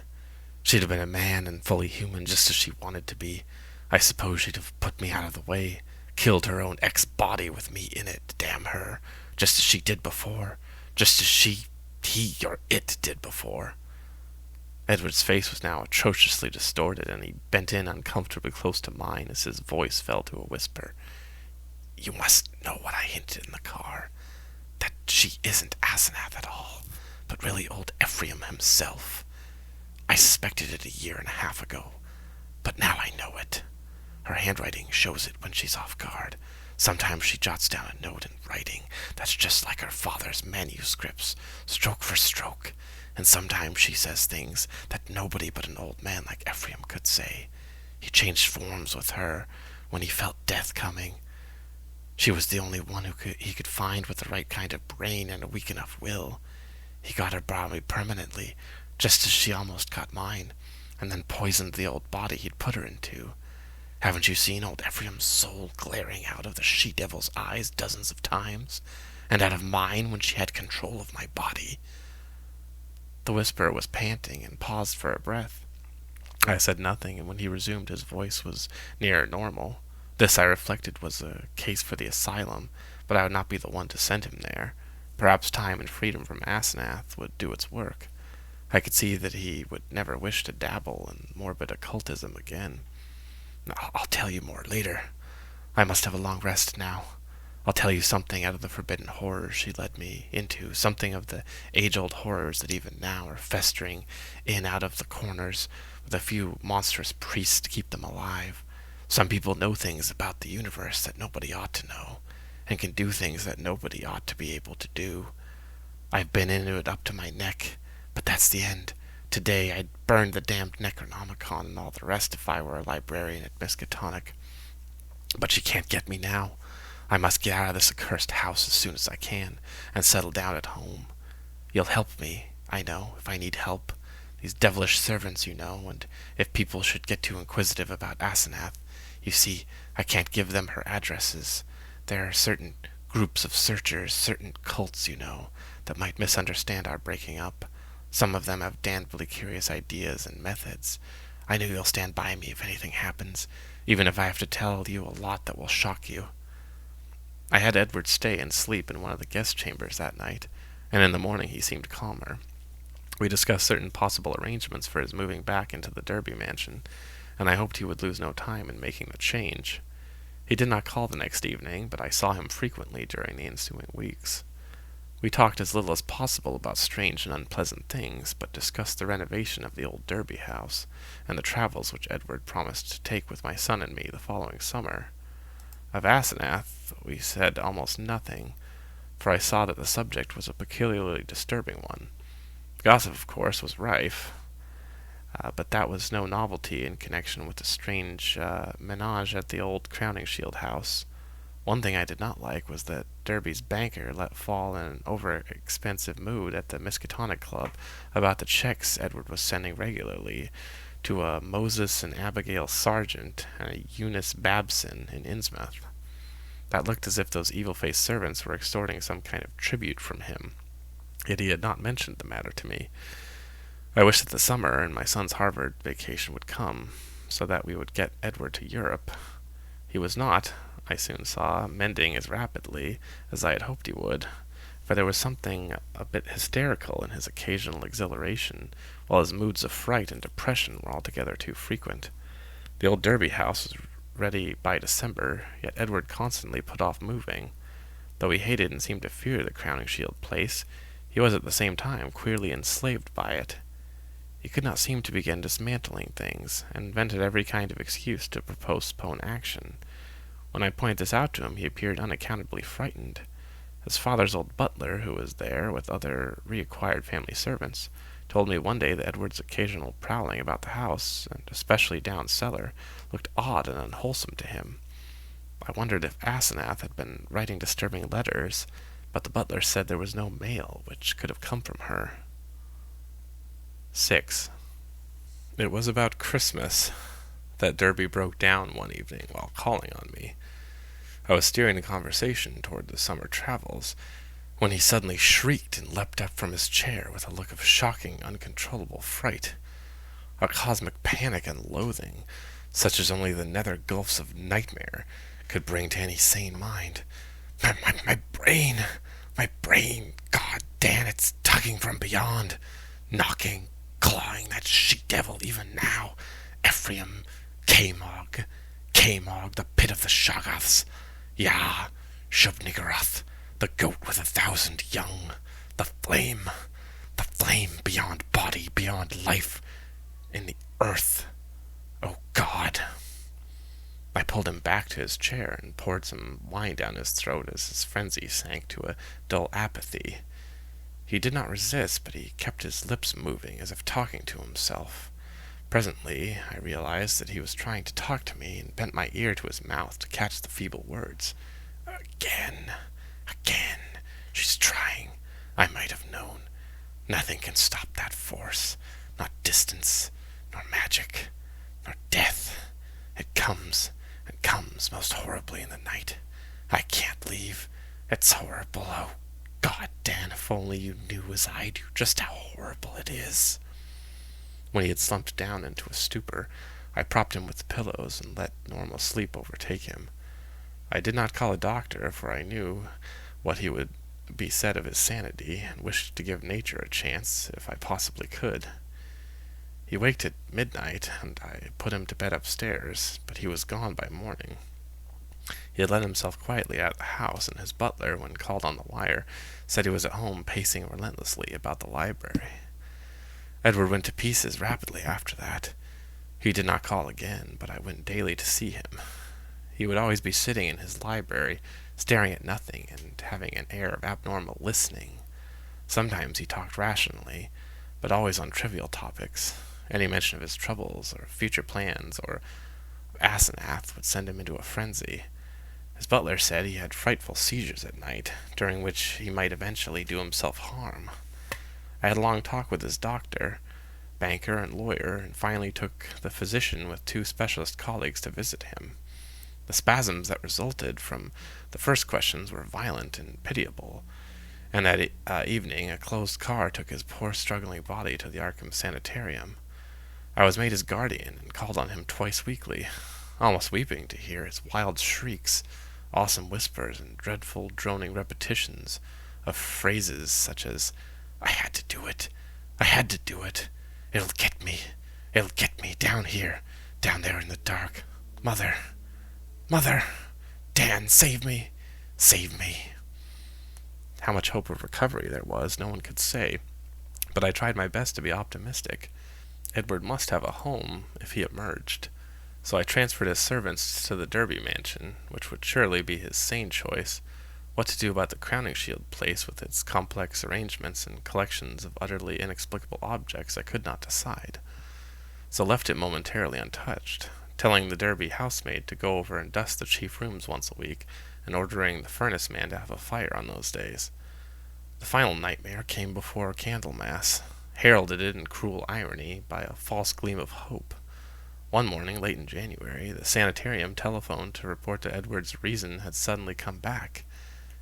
Speaker 1: She'd have been a man and fully human, just as she wanted to be. I suppose she'd have put me out of the way, killed her own ex-body with me in it, damn her, just as she did before, just as he or it did before." Edward's face was now atrociously distorted, and he bent in uncomfortably close to mine as his voice fell to a whisper. "You must know what I hinted in the car. That she isn't Asenath at all, but really old Ephraim himself. I suspected it 1.5 years ago, but now I know it. Her handwriting shows it when she's off guard. Sometimes she jots down a note in writing that's just like her father's manuscripts, stroke for stroke, and sometimes she says things that nobody but an old man like Ephraim could say. He changed forms with her when he felt death coming. She was the only one he could find with the right kind of brain and a weak enough will. He got her body permanently, just as she almost got mine, and then poisoned the old body he'd put her into. Haven't you seen old Ephraim's soul glaring out of the she-devil's eyes dozens of times, and out of mine when she had control of my body?" The whisperer was panting and paused for a breath. I said nothing, and when he resumed his voice was nearer normal. This, I reflected, was a case for the asylum, but I would not be the one to send him there. Perhaps time and freedom from Asenath would do its work. I could see that he would never wish to dabble in morbid occultism again. "I'll tell you more later. I must have a long rest now. I'll tell you something out of the forbidden horrors she led me into, something of the age-old horrors that even now are festering in out of the corners, with a few monstrous priests to keep them alive. Some people know things about the universe that nobody ought to know, and can do things that nobody ought to be able to do. I've been into it up to my neck, but that's the end. Today I'd burn the damned Necronomicon and all the rest if I were a librarian at Miskatonic. But she can't get me now. I must get out of this accursed house as soon as I can, and settle down at home. You'll help me, I know, if I need help. These devilish servants, you know, and if people should get too inquisitive about Asenath, you see, I can't give them her addresses. There are certain groups of searchers, certain cults, you know, that might misunderstand our breaking up. Some of them have damnably curious ideas and methods. I know you'll stand by me if anything happens, even if I have to tell you a lot that will shock you. I had Edward stay and sleep in one of the guest chambers that night, and in the morning he seemed calmer. We discussed certain possible arrangements for his moving back into the Derby mansion, and I hoped he would lose no time in making the change. He did not call the next evening, but I saw him frequently during the ensuing weeks. We talked as little as possible about strange and unpleasant things, but discussed the renovation of the old Derby house, and the travels which Edward promised to take with my son and me the following summer. Of Asenath we said almost nothing, for I saw that the subject was a peculiarly disturbing one. Gossip, of course, was rife, but that was no novelty in connection with the strange menage at the old Crowningshield house. One thing I did not like was that Derby's banker let fall in an over-expensive mood at the Miskatonic Club about the checks Edward was sending regularly to a Moses and Abigail Sargent and a Eunice Babson in Innsmouth. That looked as if those evil-faced servants were extorting some kind of tribute from him, yet he had not mentioned the matter to me. I wished that the summer and my son's Harvard vacation would come, so that we would get Edward to Europe. He was not, I soon saw, mending as rapidly as I had hoped he would, for there was something a bit hysterical in his occasional exhilaration, while his moods of fright and depression were altogether too frequent. The old Derby house was ready by December, yet Edward constantly put off moving. Though he hated and seemed to fear the Crowningshield place, he was at the same time queerly enslaved by it. He could not seem to begin dismantling things, and invented every kind of excuse to postpone action. When I pointed this out to him, he appeared unaccountably frightened. His father's old butler, who was there with other reacquired family servants, told me one day that Edward's occasional prowling about the house, and especially down cellar, looked odd and unwholesome to him. I wondered if Asenath had been writing disturbing letters, but the butler said there was no mail which could have come from her. 6. It was about Christmas that Derby broke down one evening while calling on me. I was steering the conversation toward the summer travels, when he suddenly shrieked and leapt up from his chair with a look of shocking, uncontrollable fright, a cosmic panic and loathing, such as only the nether gulfs of nightmare could bring to any sane mind. My brain, God damn, it's tugging from beyond, knocking, clawing that she-devil even now, Ephraim, Camog, the pit of the Shoggoths, Yah, Shub-Niggurath, the goat with 1,000 young, the flame beyond body, beyond life, in the earth. Oh God! I pulled him back to his chair and poured some wine down his throat as his frenzy sank to a dull apathy. He did not resist, but he kept his lips moving as if talking to himself. Presently, I realized that he was trying to talk to me, and bent my ear to his mouth to catch the feeble words. Again, she's trying. I might have known. Nothing can stop that force. Not distance, nor magic, nor death. It comes, and comes most horribly in the night. I can't leave. It's horrible. Oh, God, Dan, if only you knew as I do just how horrible it is. When he had slumped down into a stupor, I propped him with the pillows and let normal sleep overtake him. I did not call a doctor, for I knew what he would be said of his sanity, and wished to give nature a chance, if I possibly could. He waked at midnight, and I put him to bed upstairs, but he was gone by morning. He had let himself quietly out of the house, and his butler, when called on the wire, said he was at home pacing relentlessly about the library. Edward went to pieces rapidly after that. He did not call again, but I went daily to see him. He would always be sitting in his library, staring at nothing, and having an air of abnormal listening. Sometimes he talked rationally, but always on trivial topics. Any mention of his troubles, or future plans, or Asenath would send him into a frenzy. His butler said he had frightful seizures at night, during which he might eventually do himself harm. I had a long talk with his doctor, banker and lawyer, and finally took the physician with 2 specialist colleagues to visit him. The spasms that resulted from the first questions were violent and pitiable, and that evening a closed car took his poor struggling body to the Arkham Sanitarium. I was made his guardian and called on him twice weekly, almost weeping to hear his wild shrieks, awesome whispers, and dreadful droning repetitions of phrases such as, "I had to do it. I had to do it. It'll get me. It'll get me down here, down there in the dark. Mother, Mother, Dan, save me, save me." How much hope of recovery there was, no one could say, but I tried my best to be optimistic. Edward must have a home if he emerged, so I transferred his servants to the Derby mansion, which would surely be his sane choice. What to do about the Crowningshield place with its complex arrangements and collections of utterly inexplicable objects I could not decide, so left it momentarily untouched, telling the Derby housemaid to go over and dust the chief rooms once a week, and ordering the furnace man to have a fire on those days. The final nightmare came before Candlemas, heralded in cruel irony by a false gleam of hope. One morning, late in January, the sanitarium telephoned to report that Edward's reason had suddenly come back.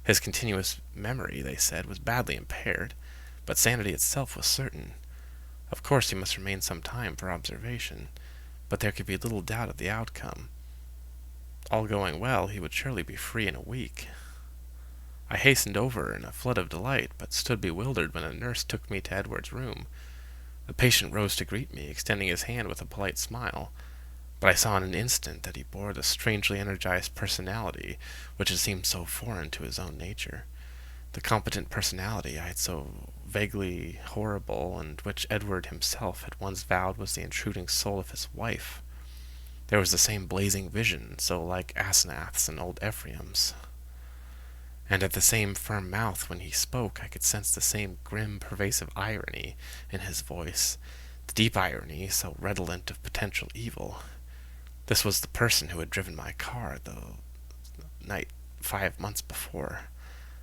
Speaker 1: His continuous memory, they said, was badly impaired, but sanity itself was certain. Of course he must remain some time for observation, but there could be little doubt of the outcome. All going well, he would surely be free in a week. I hastened over in a flood of delight, but stood bewildered when a nurse took me to Edward's room. The patient rose to greet me, extending his hand with a polite smile, but I saw in an instant that he bore the strangely energized personality which had seemed so foreign to his own nature, the competent personality I had so vaguely horrible, and which Edward himself had once vowed was the intruding soul of his wife. There was the same blazing vision, so like Asenath's and old Ephraim's, and at the same firm mouth when he spoke I could sense the same grim, pervasive irony in his voice, the deep irony so redolent of potential evil. This was the person who had driven my car the night 5 months before,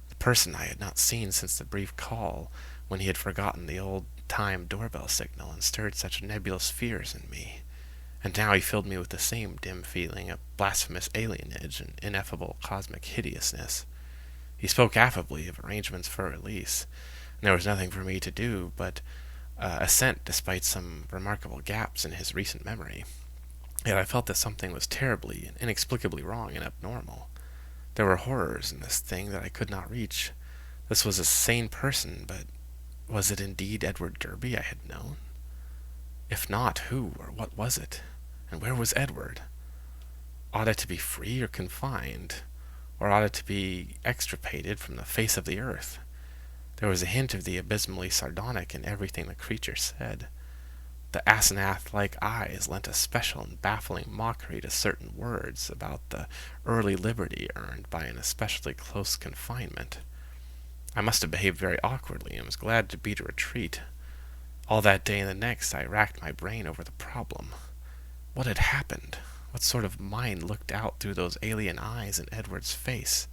Speaker 1: the person I had not seen since the brief call when he had forgotten the old-time doorbell signal and stirred such nebulous fears in me. And now he filled me with the same dim feeling of blasphemous alienage and ineffable cosmic hideousness. He spoke affably of arrangements for release, and there was nothing for me to do but assent despite some remarkable gaps in his recent memory. Yet I felt that something was terribly and inexplicably wrong and abnormal. There were horrors in this thing that I could not reach. This was a sane person, but was it indeed Edward Derby I had known? If not, who or what was it? And where was Edward? Ought it to be free or confined? Or ought it to be extirpated from the face of the earth? There was a hint of the abysmally sardonic in everything the creature said. The Asenath-like eyes lent a special and baffling mockery to certain words about the early liberty earned by an especially close confinement. I must have behaved very awkwardly and was glad to beat a retreat. All that day and the next I racked my brain over the problem. What had happened? What sort of mind looked out through those alien eyes in Edward's face?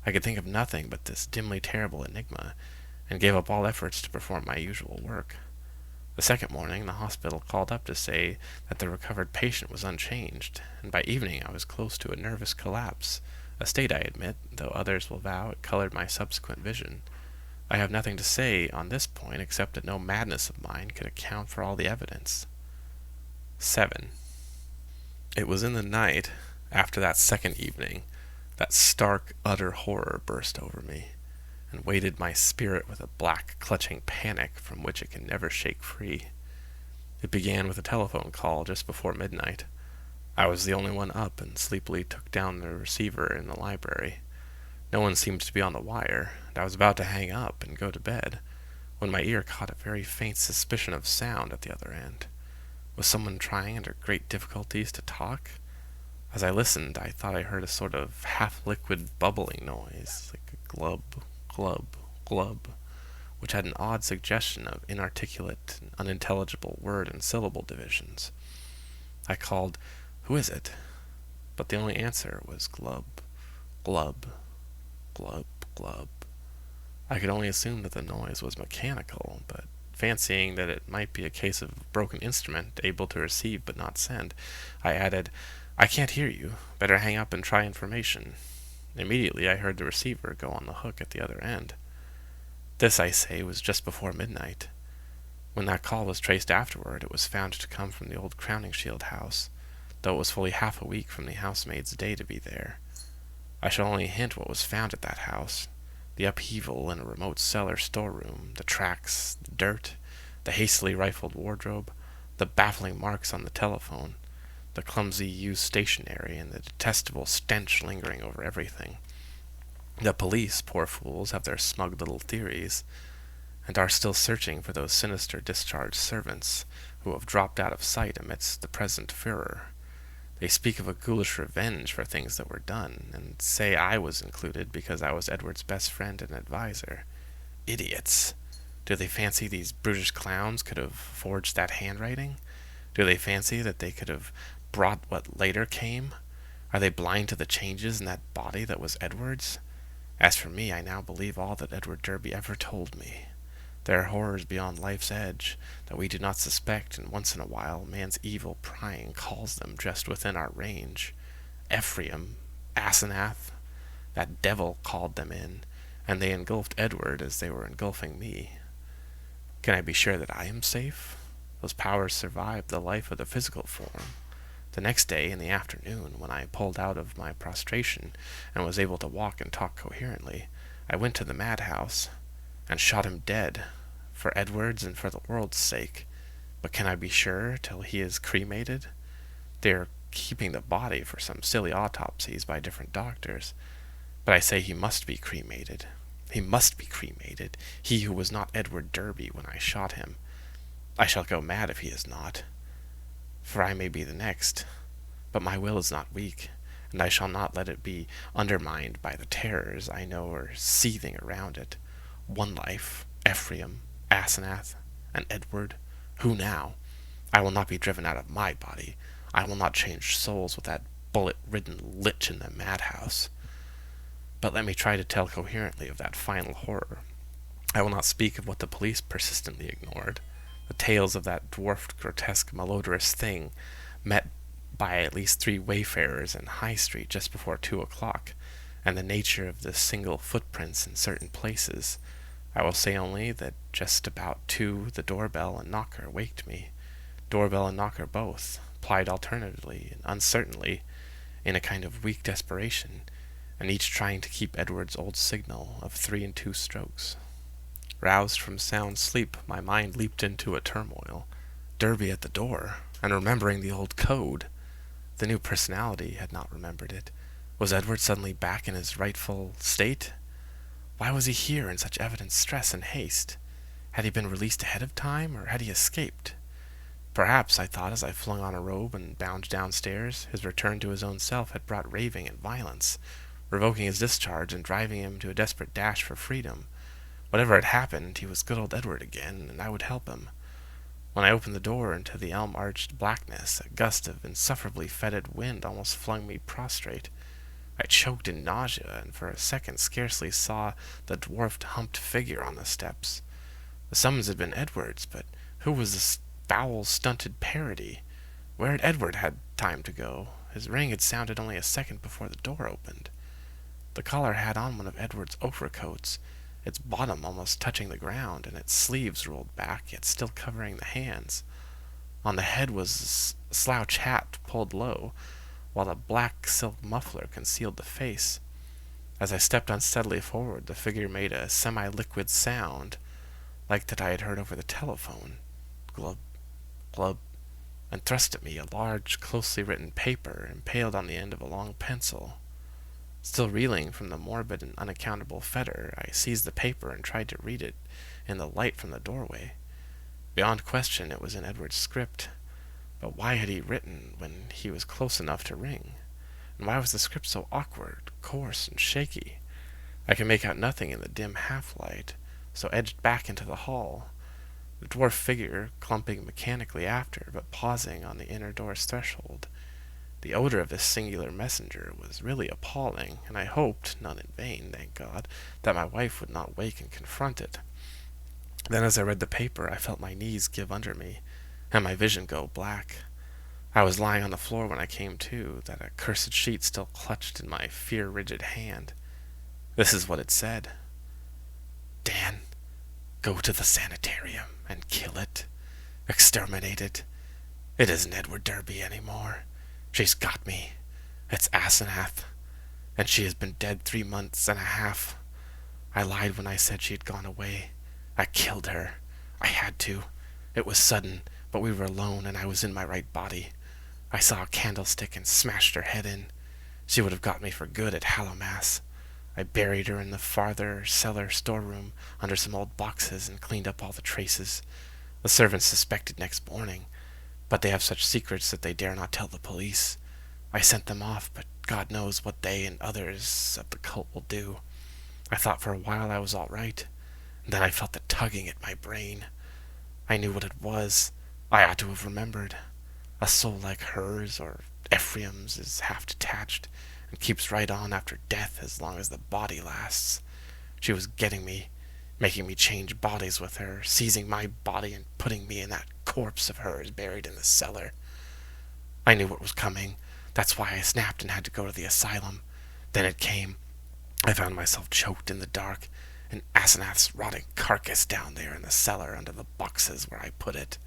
Speaker 1: I could think of nothing but this dimly terrible enigma, and gave up all efforts to perform my usual work. The second morning the hospital called up to say that the recovered patient was unchanged, and by evening I was close to a nervous collapse, a state I admit, though others will vow it colored my subsequent vision. I have nothing to say on this point except that no madness of mine could account for all the evidence. 7. It was in the night, after that second evening, that stark, utter horror burst over me, and weighted my spirit with a black, clutching panic from which it can never shake free. It began with a telephone call just before midnight. I was the only one up, and sleepily took down the receiver in the library. No one seemed to be on the wire, and I was about to hang up and go to bed, when my ear caught a very faint suspicion of sound at the other end. Was someone trying under great difficulties to talk? As I listened, I thought I heard a sort of half-liquid bubbling noise, like a glub, glub, glub, which had an odd suggestion of inarticulate and unintelligible word and syllable divisions. I called, Who is it? But the only answer was glub, glub, glub, glub. I could only assume that the noise was mechanical, but fancying that it might be a case of a broken instrument, able to receive but not send, I added, "I can't hear you. Better hang up and try information." Immediately I heard the receiver go on the hook at the other end. This, I say, was just before midnight. When that call was traced afterward, it was found to come from the old Crowningshield house, though it was fully half a week from the housemaid's day to be there. I shall only hint what was found at that house: the upheaval in a remote cellar storeroom, the tracks, the dirt, the hastily rifled wardrobe, the baffling marks on the telephone, the clumsy used stationery, and the detestable stench lingering over everything. The police, poor fools, have their smug little theories, and are still searching for those sinister discharged servants who have dropped out of sight amidst the present furor. They speak of a ghoulish revenge for things that were done, and say I was included because I was Edward's best friend and adviser. Idiots! Do they fancy these brutish clowns could have forged that handwriting? Do they fancy that they could have brought what later came? Are they blind to the changes in that body that was Edward's? As for me, I now believe all that Edward Derby ever told me. There are horrors beyond life's edge that we do not suspect, and once in a while man's evil prying calls them just within our range. Ephraim, Asenath, that devil called them in, and they engulfed Edward as they were engulfing me. Can I be sure that I am safe? Those powers survived the life of the physical form. The next day, in the afternoon, when I pulled out of my prostration and was able to walk and talk coherently, I went to the madhouse and shot him dead, for Edward's and for the world's sake. But can I be sure till he is cremated? They are keeping the body for some silly autopsies by different doctors. But I say he must be cremated. He must be cremated, he who was not Edward Derby when I shot him. I shall go mad if he is not, for I may be the next. But my will is not weak, and I shall not let it be undermined by the terrors I know are seething around it. One life, Ephraim, Asenath, and Edward. Who now? I will not be driven out of my body. I will not change souls with that bullet-ridden lich in the madhouse. But let me try to tell coherently of that final horror. I will not speak of what the police persistently ignored, the tales of that dwarfed, grotesque, malodorous thing met by at least 3 wayfarers in High Street just before 2 o'clock, and the nature of the single footprints in certain places. I will say only that just about 2 the doorbell and knocker waked me. Doorbell and knocker both, plied alternately and uncertainly, in a kind of weak desperation, and each trying to keep Edward's old signal of 3 and 2 strokes. Roused from sound sleep, my mind leaped into a turmoil. Derby at the door, and remembering the old code. The new personality had not remembered it. Was Edward suddenly back in his rightful state? Why was he here in such evident stress and haste? Had he been released ahead of time, or had he escaped? Perhaps, I thought as I flung on a robe and bounded downstairs, his return to his own self had brought raving and violence, revoking his discharge and driving him to a desperate dash for freedom. Whatever had happened, he was good old Edward again, and I would help him. When I opened the door into the elm-arched blackness, a gust of insufferably fetid wind almost flung me prostrate. I choked in nausea, and for a second scarcely saw the dwarfed, humped figure on the steps. The summons had been Edward's, but who was this foul, stunted parody? Where had Edward had time to go? His ring had sounded only a second before the door opened. The caller had on one of Edward's overcoats, its bottom almost touching the ground, and its sleeves rolled back, yet still covering the hands. On the head was a slouch hat pulled low, while a black silk muffler concealed the face. As I stepped unsteadily forward, the figure made a semi-liquid sound, like that I had heard over the telephone. Glub, glub, and thrust at me a large, closely written paper impaled on the end of a long pencil. Still reeling from the morbid and unaccountable fetter, I seized the paper and tried to read it in the light from the doorway. Beyond question it was in Edward's script. But why had he written when he was close enough to ring? And why was the script so awkward, coarse, and shaky? I could make out nothing in the dim half-light, so edged back into the hall, the dwarf figure clumping mechanically after, but pausing on the inner door's threshold. The odor of this singular messenger was really appalling, and I hoped, none in vain, thank God, that my wife would not wake and confront it. Then as I read the paper, I felt my knees give under me, and my vision go black. I was lying on the floor when I came to, that accursed sheet still clutched in my fear-rigid hand. This is what it said. Dan, go to the sanitarium and kill it. Exterminate it. It isn't Edward Derby anymore. She's got me. It's Asenath, and she has been dead 3 months and a half. I lied when I said she had gone away. I killed her. I had to. It was sudden, but we were alone and I was in my right body. I saw a candlestick and smashed her head in. She would have got me for good at Hallowmass. I buried her in the farther cellar storeroom under some old boxes and cleaned up all the traces. The servants suspected next morning, but they have such secrets that they dare not tell the police. I sent them off, but God knows what they and others of the cult will do. I thought for a while I was all right, and then I felt the tugging at my brain. I knew what it was. I ought to have remembered. A soul like hers or Ephraim's is half detached and keeps right on after death as long as the body lasts. She was getting me, making me change bodies with her, seizing my body and putting me in that corpse of hers buried in the cellar. I knew what was coming. That's why I snapped and had to go to the asylum. Then it came. I found myself choked in the dark, and Asenath's rotting carcass down there in the cellar under the boxes where I put it.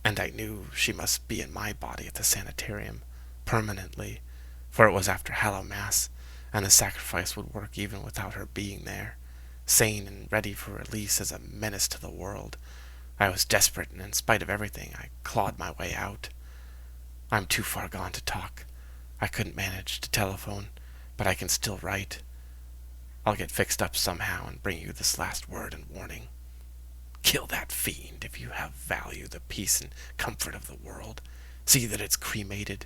Speaker 1: And I knew she must be in my body at the sanitarium, permanently, for it was after Hallowmass, and the sacrifice would work even without her being there. Sane and ready for release as a menace to the world, I was desperate, and in spite of everything, I clawed my way out. I'm too far gone to talk. I couldn't manage to telephone, but I can still write. I'll get fixed up somehow and bring you this last word and warning. Kill that fiend if you have value the peace and comfort of the world. See that it's cremated.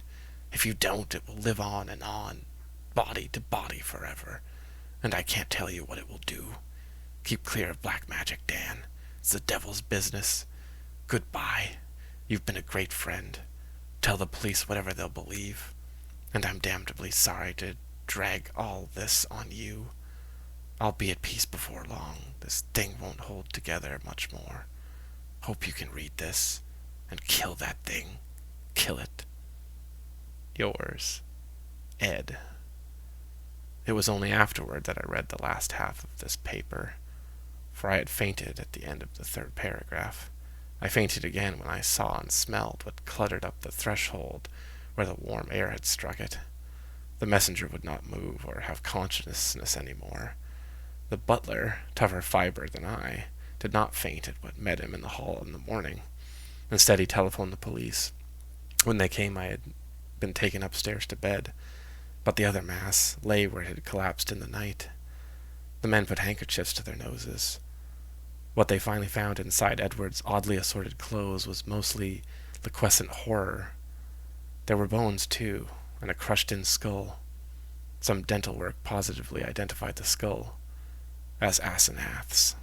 Speaker 1: If you don't, it will live on and on, body to body forever. And I can't tell you what it will do. Keep clear of black magic, Dan. It's the devil's business. Goodbye. You've been a great friend. Tell the police whatever they'll believe. And I'm damnably sorry to drag all this on you. I'll be at peace before long. This thing won't hold together much more. Hope you can read this and kill that thing. Kill it. Yours, Ed. It was only afterward that I read the last half of this paper, for I had fainted at the end of the 3rd paragraph. I fainted again when I saw and smelled what cluttered up the threshold where the warm air had struck it. The messenger would not move or have consciousness any more. The butler, tougher fiber than I, did not faint at what met him in the hall in the morning. Instead, he telephoned the police. When they came, I had been taken upstairs to bed, but the other mass lay where it had collapsed in the night. The men put handkerchiefs to their noses. What they finally found inside Edward's oddly assorted clothes was mostly liquescent horror. There were bones, too, and a crushed-in skull. Some dental work positively identified the skull as Asenath's.